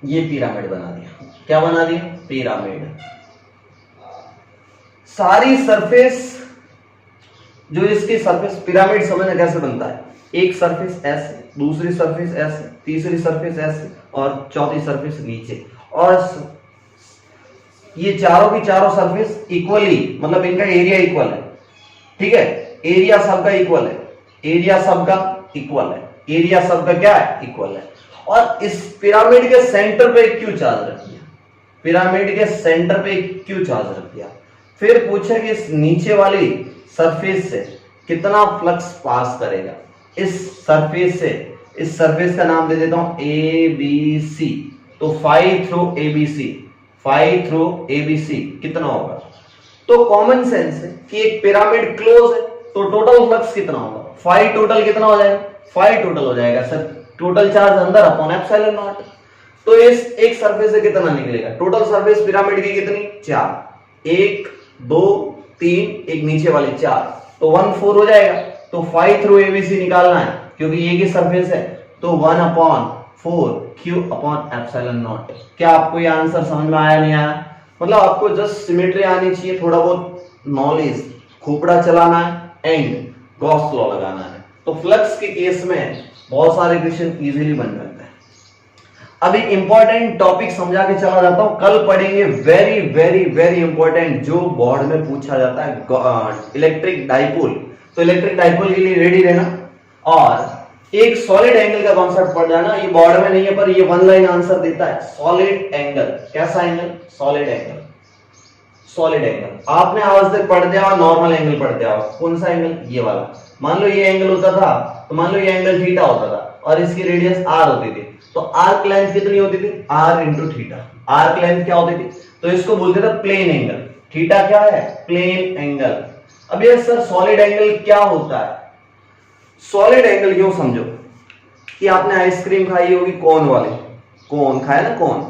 ये पिरामिड बना दिया, क्या बना दिया, पिरामिड। सारी सरफेस जो इसकी सरफेस, पिरामिड समझना कैसे बनता है, एक सरफेस ऐसे, दूसरी सरफेस ऐसे, तीसरी सरफेस ऐसे और चौथी सरफेस नीचे, और ये चारों की चारों सरफेस इक्वली, मतलब इनका एरिया इक्वल है, ठीक है, एरिया सबका इक्वल है, एरिया सबका इक्वल है, एरिया सबका क्या है, इक्वल है। और इस पिरामिड के सेंटर पे क्यों चार्ज रख दिया, पिरामिड के सेंटर पे क्यों चार्ज रख दिया। फिर पूछे कि इस नीचे वाली सरफेस से कितना फ्लक्स पास करेगा, इस सरफेस से, इस सरफेस का नाम दे देता हूं ए बी सी, तो phi through A B C, phi through A B C कितना होगा। तो कॉमन सेंस है कि एक पिरामिड क्लोज है तो टोटल फ्लक्स कितना होगा, फाई टोटल कितना हो जाएगा, फाई टोटल हो जाएगा सर, टोटल चार्ज अंदर अपॉन एप्सिलॉन नॉट। तो इस एक सरफेस से कितना निकलेगा, टोटल सरफेस पिरामिड की कितनी, 4, 1 2 3, एक नीचे वाली 4, तो 1/4 हो जाएगा। तो फाई थ्रू एबीसी निकालना है क्योंकि एक ही सरफेस है, तो 1/4 क्यू अपॉन एप्सिलॉन नॉट। क्या आपको ये आंसर समझ में आया, नहीं आया, मतलब आपको जस्ट सिमेट्री आनी चाहिए, थोड़ा बहुत नॉलेज, खोपड़ा चलाना है एंड गॉस लॉ लगाना है, तो फ्लक्स के केस में बहुत सारे क्वेश्चन इजीली बन जाते हैं। अब एक इंपॉर्टेंट टॉपिक समझा के चला जाता हूं, कल पढ़ेंगे, वेरी वेरी वेरी इंपॉर्टेंट, जो बोर्ड में पूछा जाता है, इलेक्ट्रिक डाइपोल। तो इलेक्ट्रिक डाइपोल के लिए रेडी रहना, और एक सॉलिड एंगल का कॉन्सेप्ट पढ़ जाना, ये बोर्ड में नहीं है पर ये वन लाइन आंसर देता है, सॉलिड एंगल। कैसा angle, solid angle, solid angle. आपने आज तक पढ़ दिया नॉर्मल एंगल पढ़ दिया, कौन सा एंगल, ये वाला। मान लो ये एंगल होता था, तो मान लो ये एंगल थीटा होता था और इसकी रेडियस आर होती थी, तो आर्क लेंथ कितनी होती थी, R into theta. Arc length क्या होती थी, तो इसको बोलते थे प्लेन एंगल। थीटा क्या है, प्लेन एंगल। अब ये सर सॉलिड एंगल क्या होता है, सॉलिड एंगल यूं समझो कि आपने आइसक्रीम खाई होगी कोन वाली, कोन खाया ना, कोन,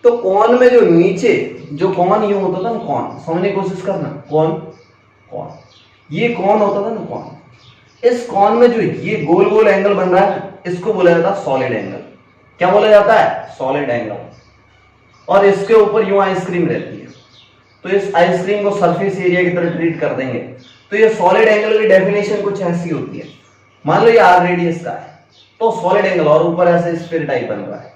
तो कोन में जो नीचे जो कोन यूं होता था ना, कोन, समझने की कोशिश करना, कोन, कोन, ये कोन होता था ना, कोन, इस कोन में जो ये गोल गोल एंगल बन रहा है, इसको बोला जाता है सॉलिड एंगल। क्या बोला जाता है, सॉलिड एंगल। और इसके ऊपर यूं आइसक्रीम रहती है, तो इस आइसक्रीम को सरफेस एरिया की तरह ट्रीट कर देंगे, तो ये सॉलिड एंगल की डेफिनेशन कुछ ऐसी होती है। मान लो ये आर रेडियस का है, तो सॉलिड एंगल, और ऊपर ऐसे स्फीयर टाइप बन रहा है,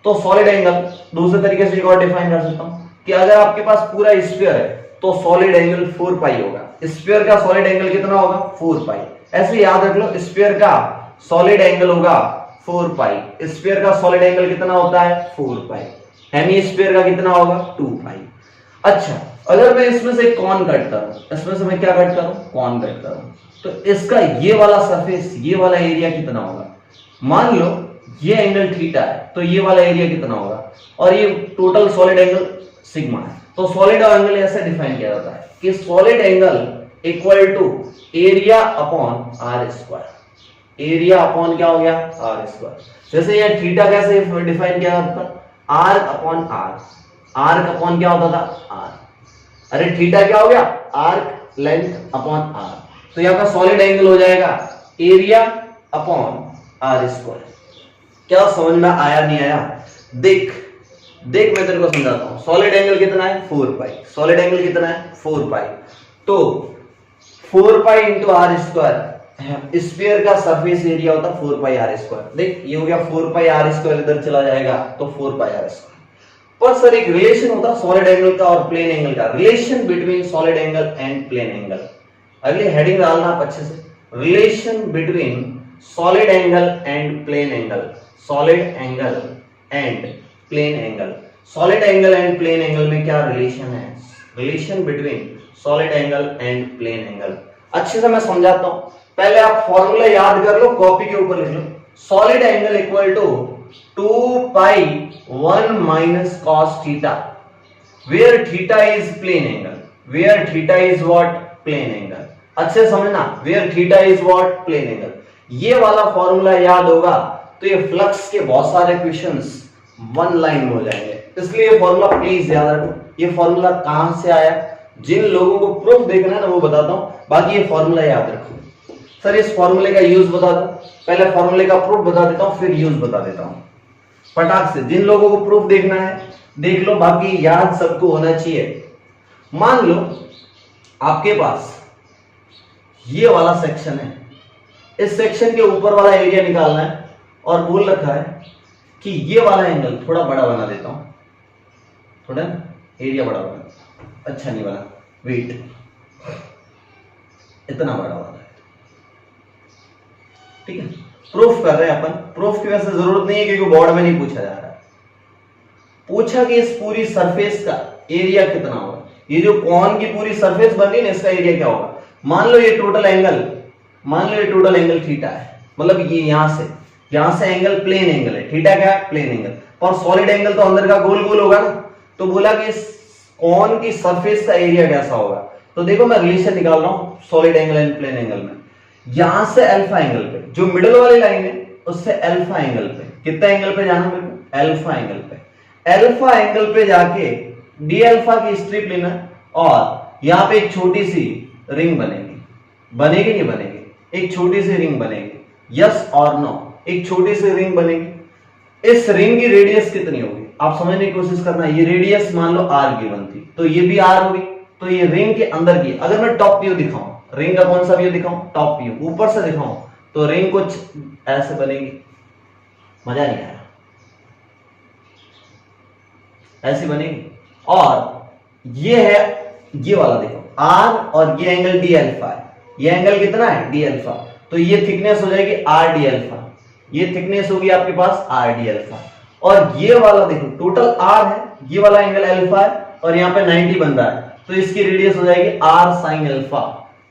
तो सॉलिड एंगल दूसरे तरीके से एक और डिफाइन कर सकता हूं कि अगर आपके पास पूरा स्फीयर है तो सॉलिड एंगल 4 पाई होगा। स्फीयर का सॉलिड एंगल कितना होगा, 4 पाई। ऐसे याद रख लो, स्फीयर का सॉलिड एंगल होगा 4 पाई। स्फीयर का सॉलिड एंगल कितना होता है, 4 पाई। हेमी स्फीयर का कितना होगा, 2 पाई। अच्छा, अगर मैं इसमें से कॉन कट करूं, इसमें से मैं क्या कट करूं, कॉन कट करूं, तो इसका ये वाला सरफेस, ये वाला एरिया कितना होगा। मान लो ये एंगल थीटा है, तो ये वाला एरिया कितना होगा, और ये टोटल सॉलिड एंगल सिग्मा है। तो सॉलिड एंगल ऐसे डिफाइन किया जाता है कि solid angle equal to area upon R square. Area upon क्या हो गया, आर स्क्वायर। जैसे ये थीटा कैसे डिफाइन किया जाता था, arc upon R. Arc upon क्या होता था, आर। अरे थीटा क्या हो गया, आर्क लेंथ अपॉन आर। तो यहां का सॉलिड एंगल हो जाएगा एरिया अपॉन आर स्क्वायर। क्या समझ में आया, नहीं आया, देख देख मैं तेरे को समझाता हूं। सॉलिड एंगल कितना है, 4 पाई। सॉलिड एंगल कितना है, 4 पाई। तो 4 pi into R square, sphere का सरफेस एरिया होता है 4 पाई आर स्क्वायर। देख ये हो गया 4 पाई आर स्क्वायर, इधर चला जाएगा तो 4 पाई आर स्क्वायर। पर सर एक रिलेशन होता है सॉलिड एंगल का और प्लेन एंगल का, relation between solid angle and plane angle. अगली हेडिंग डालना आप अच्छे से, relation between solid angle and plane angle, solid angle and plane angle. Solid angle and plane angle में क्या रिलेशन है, relation between solid angle and plane angle. अच्छे से मैं समझाता हूं, पहले आप फॉर्मूला याद कर लो, कॉपी के ऊपर लिख लो। Solid angle equal to 2 pi 1 minus cos theta, where theta is plane angle, where theta is what, plane angle. अच्छे समझना, where theta is what, plane angle. ये वाला फॉर्मूला याद होगा तो ये फ्लक्स के बहुत सारे क्वेश्चंस वन लाइन में हो जाएंगे, इसलिए ये फॉर्मूला प्लीज याद रखो। ये फॉर्मूला कहां से आया, जिन लोगों को प्रूफ देखना है ना वो बताता हूं, बाकी ये फॉर्मूला याद रखो। सर इस फॉर्मूले का यूज बता दो, पहले फॉर्मूले का प्रूफ बता देता हूं फिर यूज बता देता हूं फटाक से। जिन लोगों को प्रूफ देखना है देख लो, बाकी याद सबको होना चाहिए। मान लो आपके पास ये वाला सेक्शन है, इस सेक्शन के ऊपर वाला एरिया निकालना है और बोल रखा है कि ये वाला एंगल थोड़ा बड़ा बना देता हूं, थोड़ा एरिया बड़ा बना, अच्छा नहीं बना, वेट इतना बड़ा वाला है, ठीक है। प्रूफ कर रहे हैं अपन, प्रूफ की वैसे जरूरत नहीं है क्योंकि बोर्ड में नहीं पूछा जा रहा है। पूछा कि इस पूरी सरफेस का एरिया कितना होगा, ये जो कॉन की पूरी सरफेस बन रही है ना इसका एरिया क्या होगा। मान लो ये टोटल एंगल, मान लो ये टोटल एंगल थीटा है, मतलब ये यहां से एंगल प्लेन एंगल है, थीटा क्या है, प्लेन एंगल। और सॉलिड एंगल तो अंदर का गोल गोल होगा ना, तो बोला कि इस कॉन की सरफेस का एरिया कैसा होगा। तो देखो मैं रिलेशन निकाल रहा हूं solid angle and plane angle में। यहां से अल्फा एंगल पे, जो मिडिल वाली लाइन है उससे अल्फा एंगल पे, कितना एंगल पे जाना मेरे को, अल्फा एंगल पे। अल्फा एंगल पे जाके डी अल्फा की स्ट्रिप लेना और यहां पे एक छोटी सी रिंग बनेगी, बनेगी नहीं बनेगी, एक छोटी सी रिंग बनेगी, यस और नो, एक छोटी सी रिंग बनेगी। इस रिंग की रेडियस कितनी होगी आप समझने की कोशिश करना। ये रेडियस मान लो r गिवन थी, तो ये भी r होगी, तो ये रिंग के अंदर की। अगर मैं टॉप व्यू दिखाऊं, रिंग का कौन सा व्यू दिखाऊं, टॉप व्यू, ऊपर से दिखाऊं तो रिंग कुछ ऐसे बनेगी, मजा नहीं आया, ऐसी बनेगी। और ये है ये वाला देखो r और ये एंगल डी अल्फा है, ये एंगल कितना है डी अल्फा, तो ये थिकनेस हो जाएगी आर डी अल्फा, ये थिकनेस होगी आपके पास आर डी अल्फा। और ये वाला देखो टोटल r है, ये वाला एंगल अल्फा है और यहाँ पे 90 बन रहा है, तो इसकी रेडियस हो जाएगी r sin अल्फा।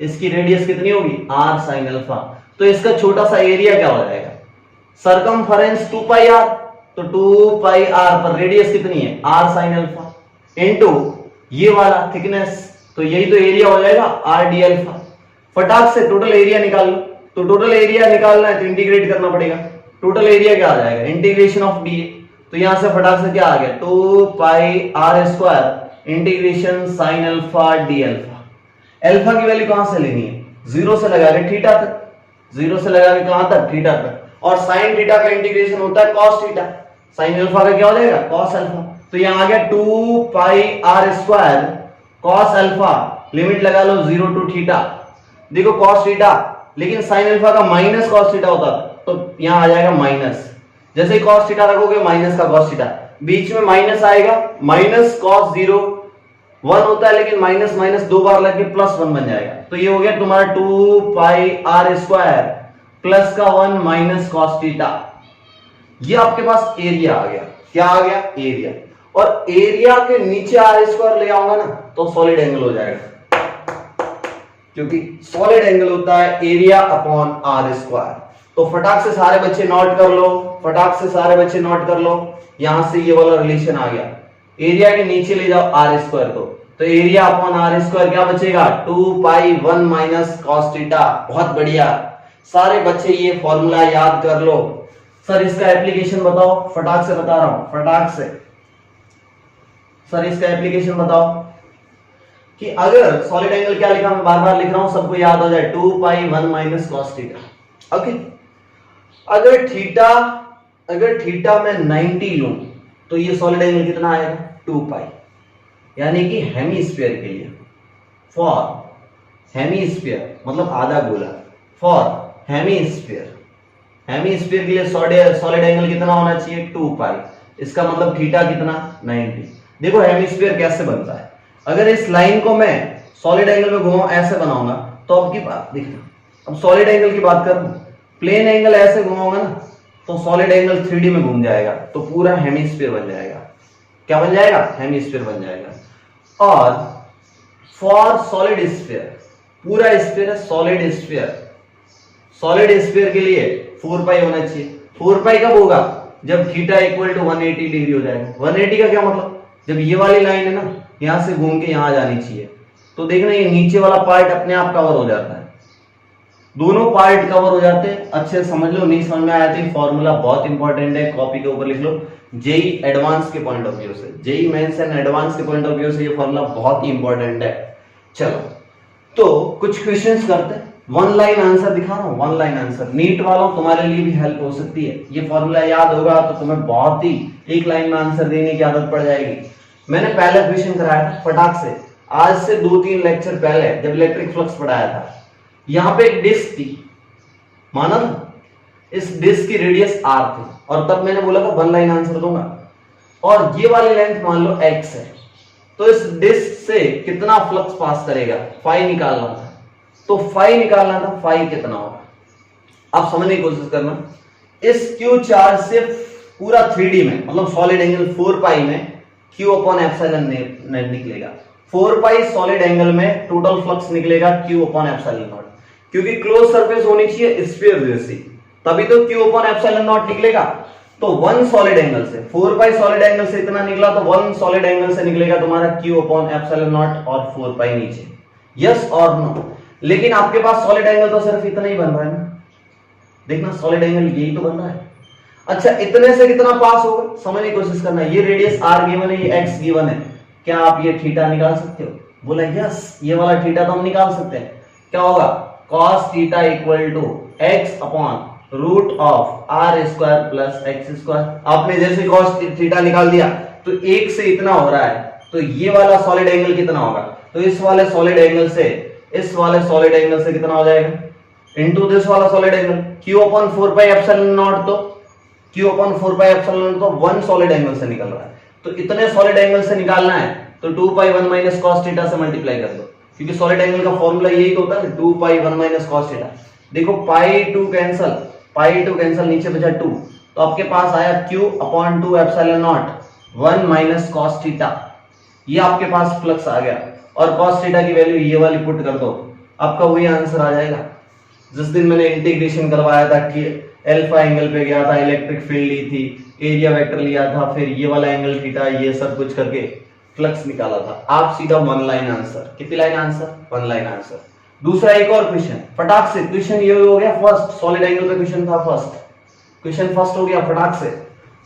इसकी रेडियस कितनी होगी r sin अल्फा। तो इसका छोटा सा एरिया क्या हो जाएगा, सरकमफरेंस 2 पाई r, तो 2 पाई r पर रेडियस कितनी है r sin अल्फा इनटू ये वाला थिकनेस, तो यही तो एरिया हो जाएगा r d अल्फा। फटाक से टोटल एरिया निकाल लो, तो टोटल एरिया निकालना है तो इंटीग्रेट करना पड़ेगा। टोटल एरिया क्या आ जाएगा, इंटीग्रेशन ऑफ डी, तो यहां से फटाक से क्या आ गया 2 पाई r square integration sine alpha D alpha. Alpha की वैल्यू कहां से लेनी है, 0 से लगा के थीटा तक, 0 से लगा के कहां तक, थीटा तक। और साइन थीटा का इंटीग्रेशन होता है कॉस थीटा, साइन अल्फा का क्या हो जाएगा कॉस अल्फा। तो यहां आ गया 2 पाई r square cos alpha, limit लगा लो 0 टू थीटा। देखो कॉस थीटा, लेकिन साइन अल्फा का माइनस कॉस थीटा होता तो यहां आ जाएगा माइनस, जैसे ही कॉस थीटा रखोगे माइनस का कॉस थीटा, बीच में माइनस आएगा, माइनस कॉस 0 1 होता है, लेकिन माइनस माइनस 2 बार लगे प्लस 1 बन जाएगा। तो ये हो गया तुम्हारा 2 पाई r स्क्वायर प्लस का 1 माइनस कॉस थीटा। ये आपके पास एरिया आ गया, क्या आ गया एरिया। और एरिया के नीचे r स्क्वायर ले आऊंगा ना तो सॉलिड एंगल हो जाएगा, क्योंकि सॉलिड एंगल होता है एरिया अपॉन r स्क्वायर। तो फटाक से सारे बच्चे नोट कर लो, फटाक से सारे बच्चे नोट कर लो, यहां से ये वाला रिलेशन आ गया। एरिया के नीचे ले जाओ r स्क्वायर को, तो एरिया अपॉन r स्क्वायर क्या बचेगा 2 पाई 1 माइनस कॉस थीटा। बहुत बढ़िया, सारे बच्चे ये फॉर्मूला याद कर लो। सर इसका एप्लीकेशन बताओ, फटाक से बता रहा हूं, फटाक से। सर इसका एप्लीकेशन बताओ कि अगर सॉलिड एंगल क्या लिखा, मैं बार बार लिख रहा हूं सबको याद हो जाए, 2 pi 1 minus cos theta. Okay, अगर थीटा में 90 लूं तो ये सॉलिड एंगल कितना आएगा 2 पाई, यानी कि हेमीस्फीयर के लिए, फॉर हेमीस्फीयर मतलब आधा गोला, फॉर हेमीस्फीयर के लिए सॉलिड एंगल कितना होना चाहिए 2 पाई। इसका मतलब थीटा कितना 90। देखो हेमिस्फीयर कैसे बनता है, अगर इस लाइन को मैं सॉलिड एंगल में घुमाऊं, ऐसे बनाऊंगा, तो अब की बात देखना, अब सॉलिड एंगल की बात करूं, प्लेन एंगल ऐसे घुमाऊंगा ना, तो सॉलिड एंगल 3D में घूम जाएगा, तो पूरा हेमिस्फीयर बन जाएगा। क्या बन जाएगा? हेमिस्फीयर बन जाएगा। और फॉर सॉलिड स्फीयर, पूरा स्फीयर है सॉलिड स्फीयर, सॉलिड स्फीयर के लिए 4 पाई होना चाहिए। 4 पाई कब होगा? जब थीटा इक्वल टू 180 डिग्री हो जाएगा। 180 का क्या मतलब? जब ये वाली लाइन है ना, यहां से घूम के यहां जानी चाहिए, तो देखना ये नीचे वाला पार्ट अपने आप कवर हो जाता है, दोनों पार्ट कवर हो जाते हैं। अच्छे से समझ लो, नहीं समझ में आया तो फॉर्मूला बहुत इंपॉर्टेंट है, कॉपी के ऊपर लिख लो। जेई एडवांस के पॉइंट ऑफ व्यू से, जेई मेंस एंड एडवांस के पॉइंट ऑफ व्यू से ये फॉर्मूला बहुत ही इंपॉर्टेंट है। चलो तो कुछ क्वेश्चंस करते हैं, वन लाइन आंसर दिखा रहा हूं, वन लाइन आंसर नीट वालों तुम्हारे लिए भी हेल्प हो सकती है। ये फॉर्मूला याद होगा तो तुम्हें बहुत ही एक लाइन में आंसर देने की आदत पड़ जाएगी। मैंने पहला क्वेश्चन कराया था फटाक से, आज से 2-3 लेक्चर पहले जब इलेक्ट्रिक फ्लक्स पढ़ाया था। यहां पे एक डिस्क थी, माना था, इस डिस्क की रेडियस r थी, और तब मैंने बोला था वन लाइन आंसर दूंगा। और ये वाली लेंथ मान लो x है, तो इस डिस्क से कितना फ्लक्स पास करेगा, फाई निकालना था। तो फाई निकालना था, फाई कितना होगा आप समझने की कोशिश करना। इस Q चार्ज से पूरा 3D में, मतलब सॉलिड एंगल 4 पाई में Q अपॉन एप्सिलॉन निकलेगा। 4 पाई सॉलिड एंगल में टोटल फ्लक्स निकलेगा Q अपॉन एप्सिलॉन नॉट, क्योंकि क्लोज सरफेस होनी चाहिए स्फीयर जैसी, तभी तो Q अपॉन एप्सिलॉन नॉट निकलेगा। तो 1 सॉलिड एंगल से 4 पाई सॉलिड एंगल से इतना निकला, तो 1 सॉलिड एंगल से निकलेगा तुम्हारा Q अपॉन एप्सिलॉन नॉट और 4 पाई नीचे। यस और नो? लेकिन आपके पास सॉलिड एंगल तो सिर्फ इतना ही बन रहा है ना, देखना सॉलिड एंगल यही तो बन रहा है। अच्छा इतने से कितना पास होगा समझने की कोशिश करना। ये रेडियस r गिवन है, ये x गिवन है, क्या आप ये थीटा निकाल सकते हो? बोला यस, ये वाला थीटा तो हम निकाल सकते हैं। क्या होगा? cos theta equal to x upon root of r square plus x square. आपने जैसे cos थीटा निकाल दिया तो 1 से इतना हो रहा है, तो ये वाला सॉलिड एंगल कितना होगा? तो इस वाले सॉलिड एंगल से इस वाले सॉलिड एंगल से कितना हो जाएगा? इनटू दिस वाला solid angle Q upon 4 pi epsilon naught, तो Q upon 4 pi epsilon naught तो 1 सॉलिड एंगल से निकल रहा है, तो इतने सॉलिड एंगल से निकालना है तो 2 पाई 1 माइनस cos थीटा से मल्टीप्लाई कर दो, क्योंकि सॉलिड एंगल का फॉर्मूला यही तो होता है 2 पाई 1 माइनस cos थीटा। देखो पाई 2 कैंसिल, नीचे बचा 2, तो आपके पास आया Q upon 2 epsilon naught 1 minus cos theta. ये आपके पास फ्लक्स आ गया, और cos थीटा की वैल्यू ये वाली पुट कर दो, आपका वही आंसर आ जाएगा। जिस दिन मैंने इंटीग्रेशन करवाया था कि अल्फा एंगल पे गया था, इलेक्ट्रिक फील्ड ली थी, एरिया वेक्टर लिया था, फिर ये वाला एंगल थीटा, ये सब कुछ करके फ्लक्स निकाला था। आप सीधा वन लाइन आंसर, कितनी line answer? One line answer. दूसरा एक और क्वेश्चन फटाक से, क्वेश्चन ये हो गया फर्स्ट, सॉलिड एंगल पे क्वेश्चन था फर्स्ट, क्वेश्चन फर्स्ट हो गया, फटाक से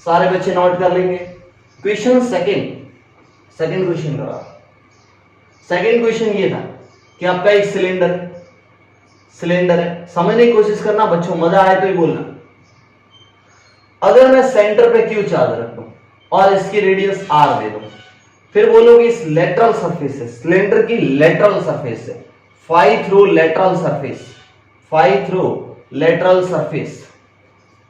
सारे बच्चे नोट कर लेंगे। क्वेश्चन सेकंड क्वेश्चन करा। सेकंड क्वेश्चन ये था कि आपका एक सिलेंडर है, समझने की कोशिश करना बच्चों, मजा आए तो ही बोलना। अगर मैं सेंटर पे Q चार्ज रख दूं और इसकी रेडियस r दे दूं, फिर बोलोगे इस लेटरल सरफेस से, सिलेंडर की लेटरल सरफेस से फाई थ्रू लेटरल सरफेस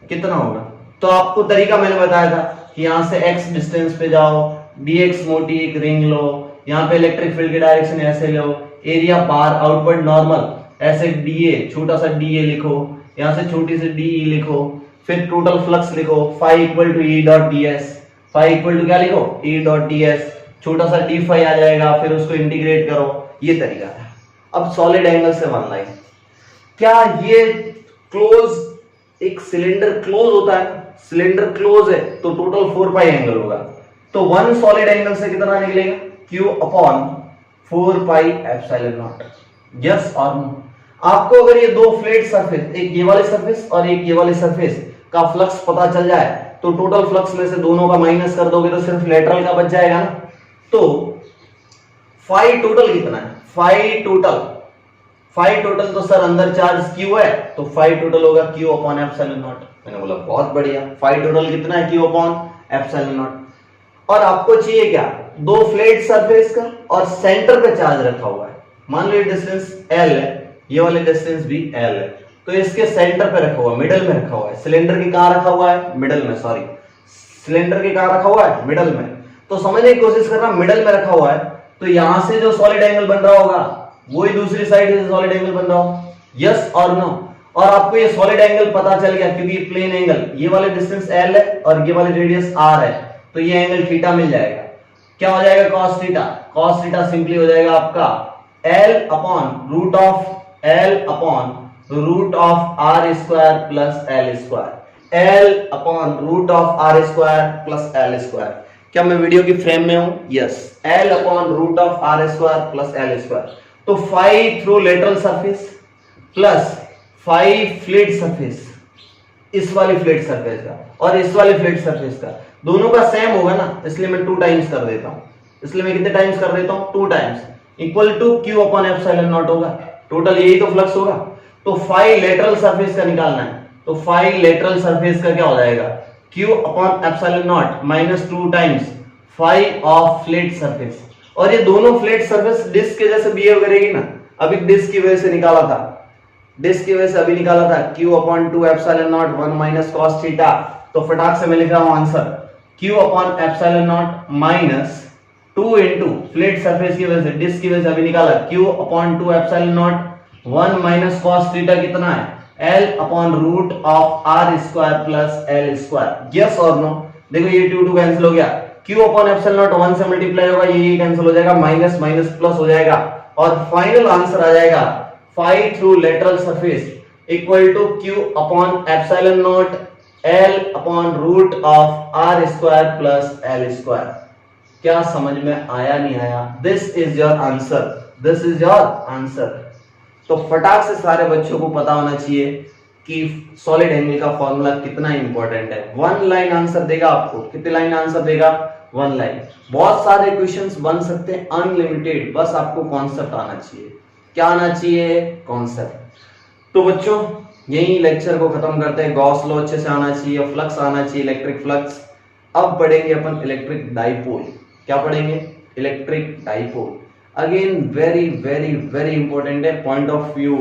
कितना होगा? तो आपको तरीका मैंने बताया था कि यहां से x डिस्टेंस पे जाओ, dx मोटी एक रिंग लो, यहां पे इलेक्ट्रिक फील्ड की डायरेक्शन ऐसे लो, एरिया बार आउटवर्ड नॉर्मल ऐसे dA, छोटा सा dA लिखो, यहां से छोटी सी dE लिखो, फिर टोटल फ्लक्स लिखो, phi equal to E dot ds, phi equal to क्या लिखो? E डॉट ds, छोटा सा d फाई आ जाएगा, फिर उसको इंटीग्रेट करो। ये तरीका था। अब सॉलिड एंगल से वन लाइन, क्या ये क्लोज, एक सिलेंडर क्लोज होता है, सिलेंडर क्लोज है तो टोटल 4 पाई एंगल होगा, तो 1 सॉलिड एंगल से कितना निकलेगा? Q upon 4 pi epsilon not. Yes और नो? आपको अगर ये दो फ्लैट सरफेस, एक ये वाले सरफेस और एक ये वाले सरफेस का फ्लक्स पता चल जाए, तो टोटल फ्लक्स में से दोनों का माइनस कर दोगे तो सिर्फ लेटरल का बच जाएगा ना। तो फाई टोटल कितना है? फाई टोटल तो सर अंदर चार्ज Q है, तो फाई टोटल होगा Q अपॉन एप्सिलॉन नॉट। मैंने बोला बहुत बढ़िया, फाई टोटल कितना है? Q upon epsilon naught. और आपको चाहिए क्या? दो फ्लैट सरफेस का और सेंटर पे चार्ज रखा हुआ है। मान लो ये डिस्टेंस L है, ये वाले डिस्टेंस भी L है, तो इसके सेंटर पे रखा हुआ है, मिडिल में रखा हुआ है। सिलेंडर की कहां रखा हुआ है? मिडिल में, सॉरी, सिलेंडर के कहां रखा हुआ है, मिडल में। तो समझने की कोशिश करना, मिडल में रखा हुआ है तो यहां से जो सॉलिड एंगल बन रहा होगा वही दूसरी साइड से सॉलिड एंगल बन रहा हो, यस और नो। और आपको ये सॉलिड एंगल पता चल गया क्योंकि ये प्लेन एंगल, ये वाले डिस्टेंस L है और ये वाली रेडियस R है, तो ये एंगल थीटा मिल जाएगा। क्या हो जाएगा, cos theta. cos theta simply हो जाएगा आपका L upon root of R square plus L square, L upon root of R square plus L square. क्या मैं वीडियो की फ्रेम में हूं, yes, L upon root of R square plus L square. तो phi through lateral surface plus phi flat surface, इस वाली flat surface का और इस वाली फ्लैट सरफेस का दोनों का सेम होगा ना, इसलिए मैं 2 टाइम्स कर देता हूं। इसलिए मैं कितने टाइम्स कर देता हूं, 2 times, equal to Q upon epsilon naught होगा। टोटल यही तो फ्लक्स होगा। तो फाई लेटरल सरफेस का निकालना है, तो फाई लेटरल सरफेस का क्या हो जाएगा, Q upon epsilon naught minus 2 times phi of flat surface. और ये दोनों फ्लैट सरफेस डिस्क के जैसे बिहेव करेगी ना, अभी डिस्क की वजह से निकाला था, डिस्क की वजह से अभी निकाला था Q upon 2 epsilon naught 1 minus cos theta. तो फटाक से मैं लिख रहा हूं answer Q upon epsilon naught minus 2 into flat surface की वजह से, डिस्क की वजह से अभी निकाला Q upon 2 epsilon naught 1 minus cos theta कितना है, L upon root of R square plus L square, yes और नो। देखो ये 2 कैंसिल हो गया, Q अपॉन एप्सिलॉन नॉट 1 से मल्टीप्लाई होगा, ये कैंसिल हो जाएगा, माइनस माइनस प्लस हो जाएगा और फाइनल आंसर आ जाएगा phi through lateral surface equal to Q upon epsilon naught L upon root of R square plus L square. क्या समझ में आया, नहीं आया? This is your answer, this is your answer. तो फटाक से सारे बच्चों को पता होना चाहिए कि सॉलिड एंगल का फॉर्मूला कितना इंपॉर्टेंट है। 1 लाइन आंसर देगा आपको, कितने लाइन आंसर देगा, 1 लाइन। बहुत सारे क्वेश्चंस बन सकते हैं अनलिमिटेड, बस आपको कॉन्सेप्ट आना चाहिए। क्या आना चाहिए, कॉन्सेप्ट। तो बच्चों यही लेक्चर को खत्म करते हैं। गॉस लॉ अच्छे से आना चाहिए, फ्लक्स आना चाहिए, इलेक्ट्रिक फ्लक्स। अब पढ़ेंगे अपन इलेक्ट्रिक डाइपोल। क्या पढ़ेंगे, electric dipole. Again very very very important है, पॉइंट ऑफ व्यू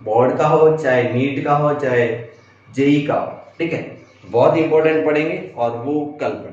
बोर्ड का हो, चाहे नीट का हो, चाहे जेई का हो, ठीक है, बहुत इंपॉर्टेंट पढ़ेंगे और वो कल पढ़ेंगे।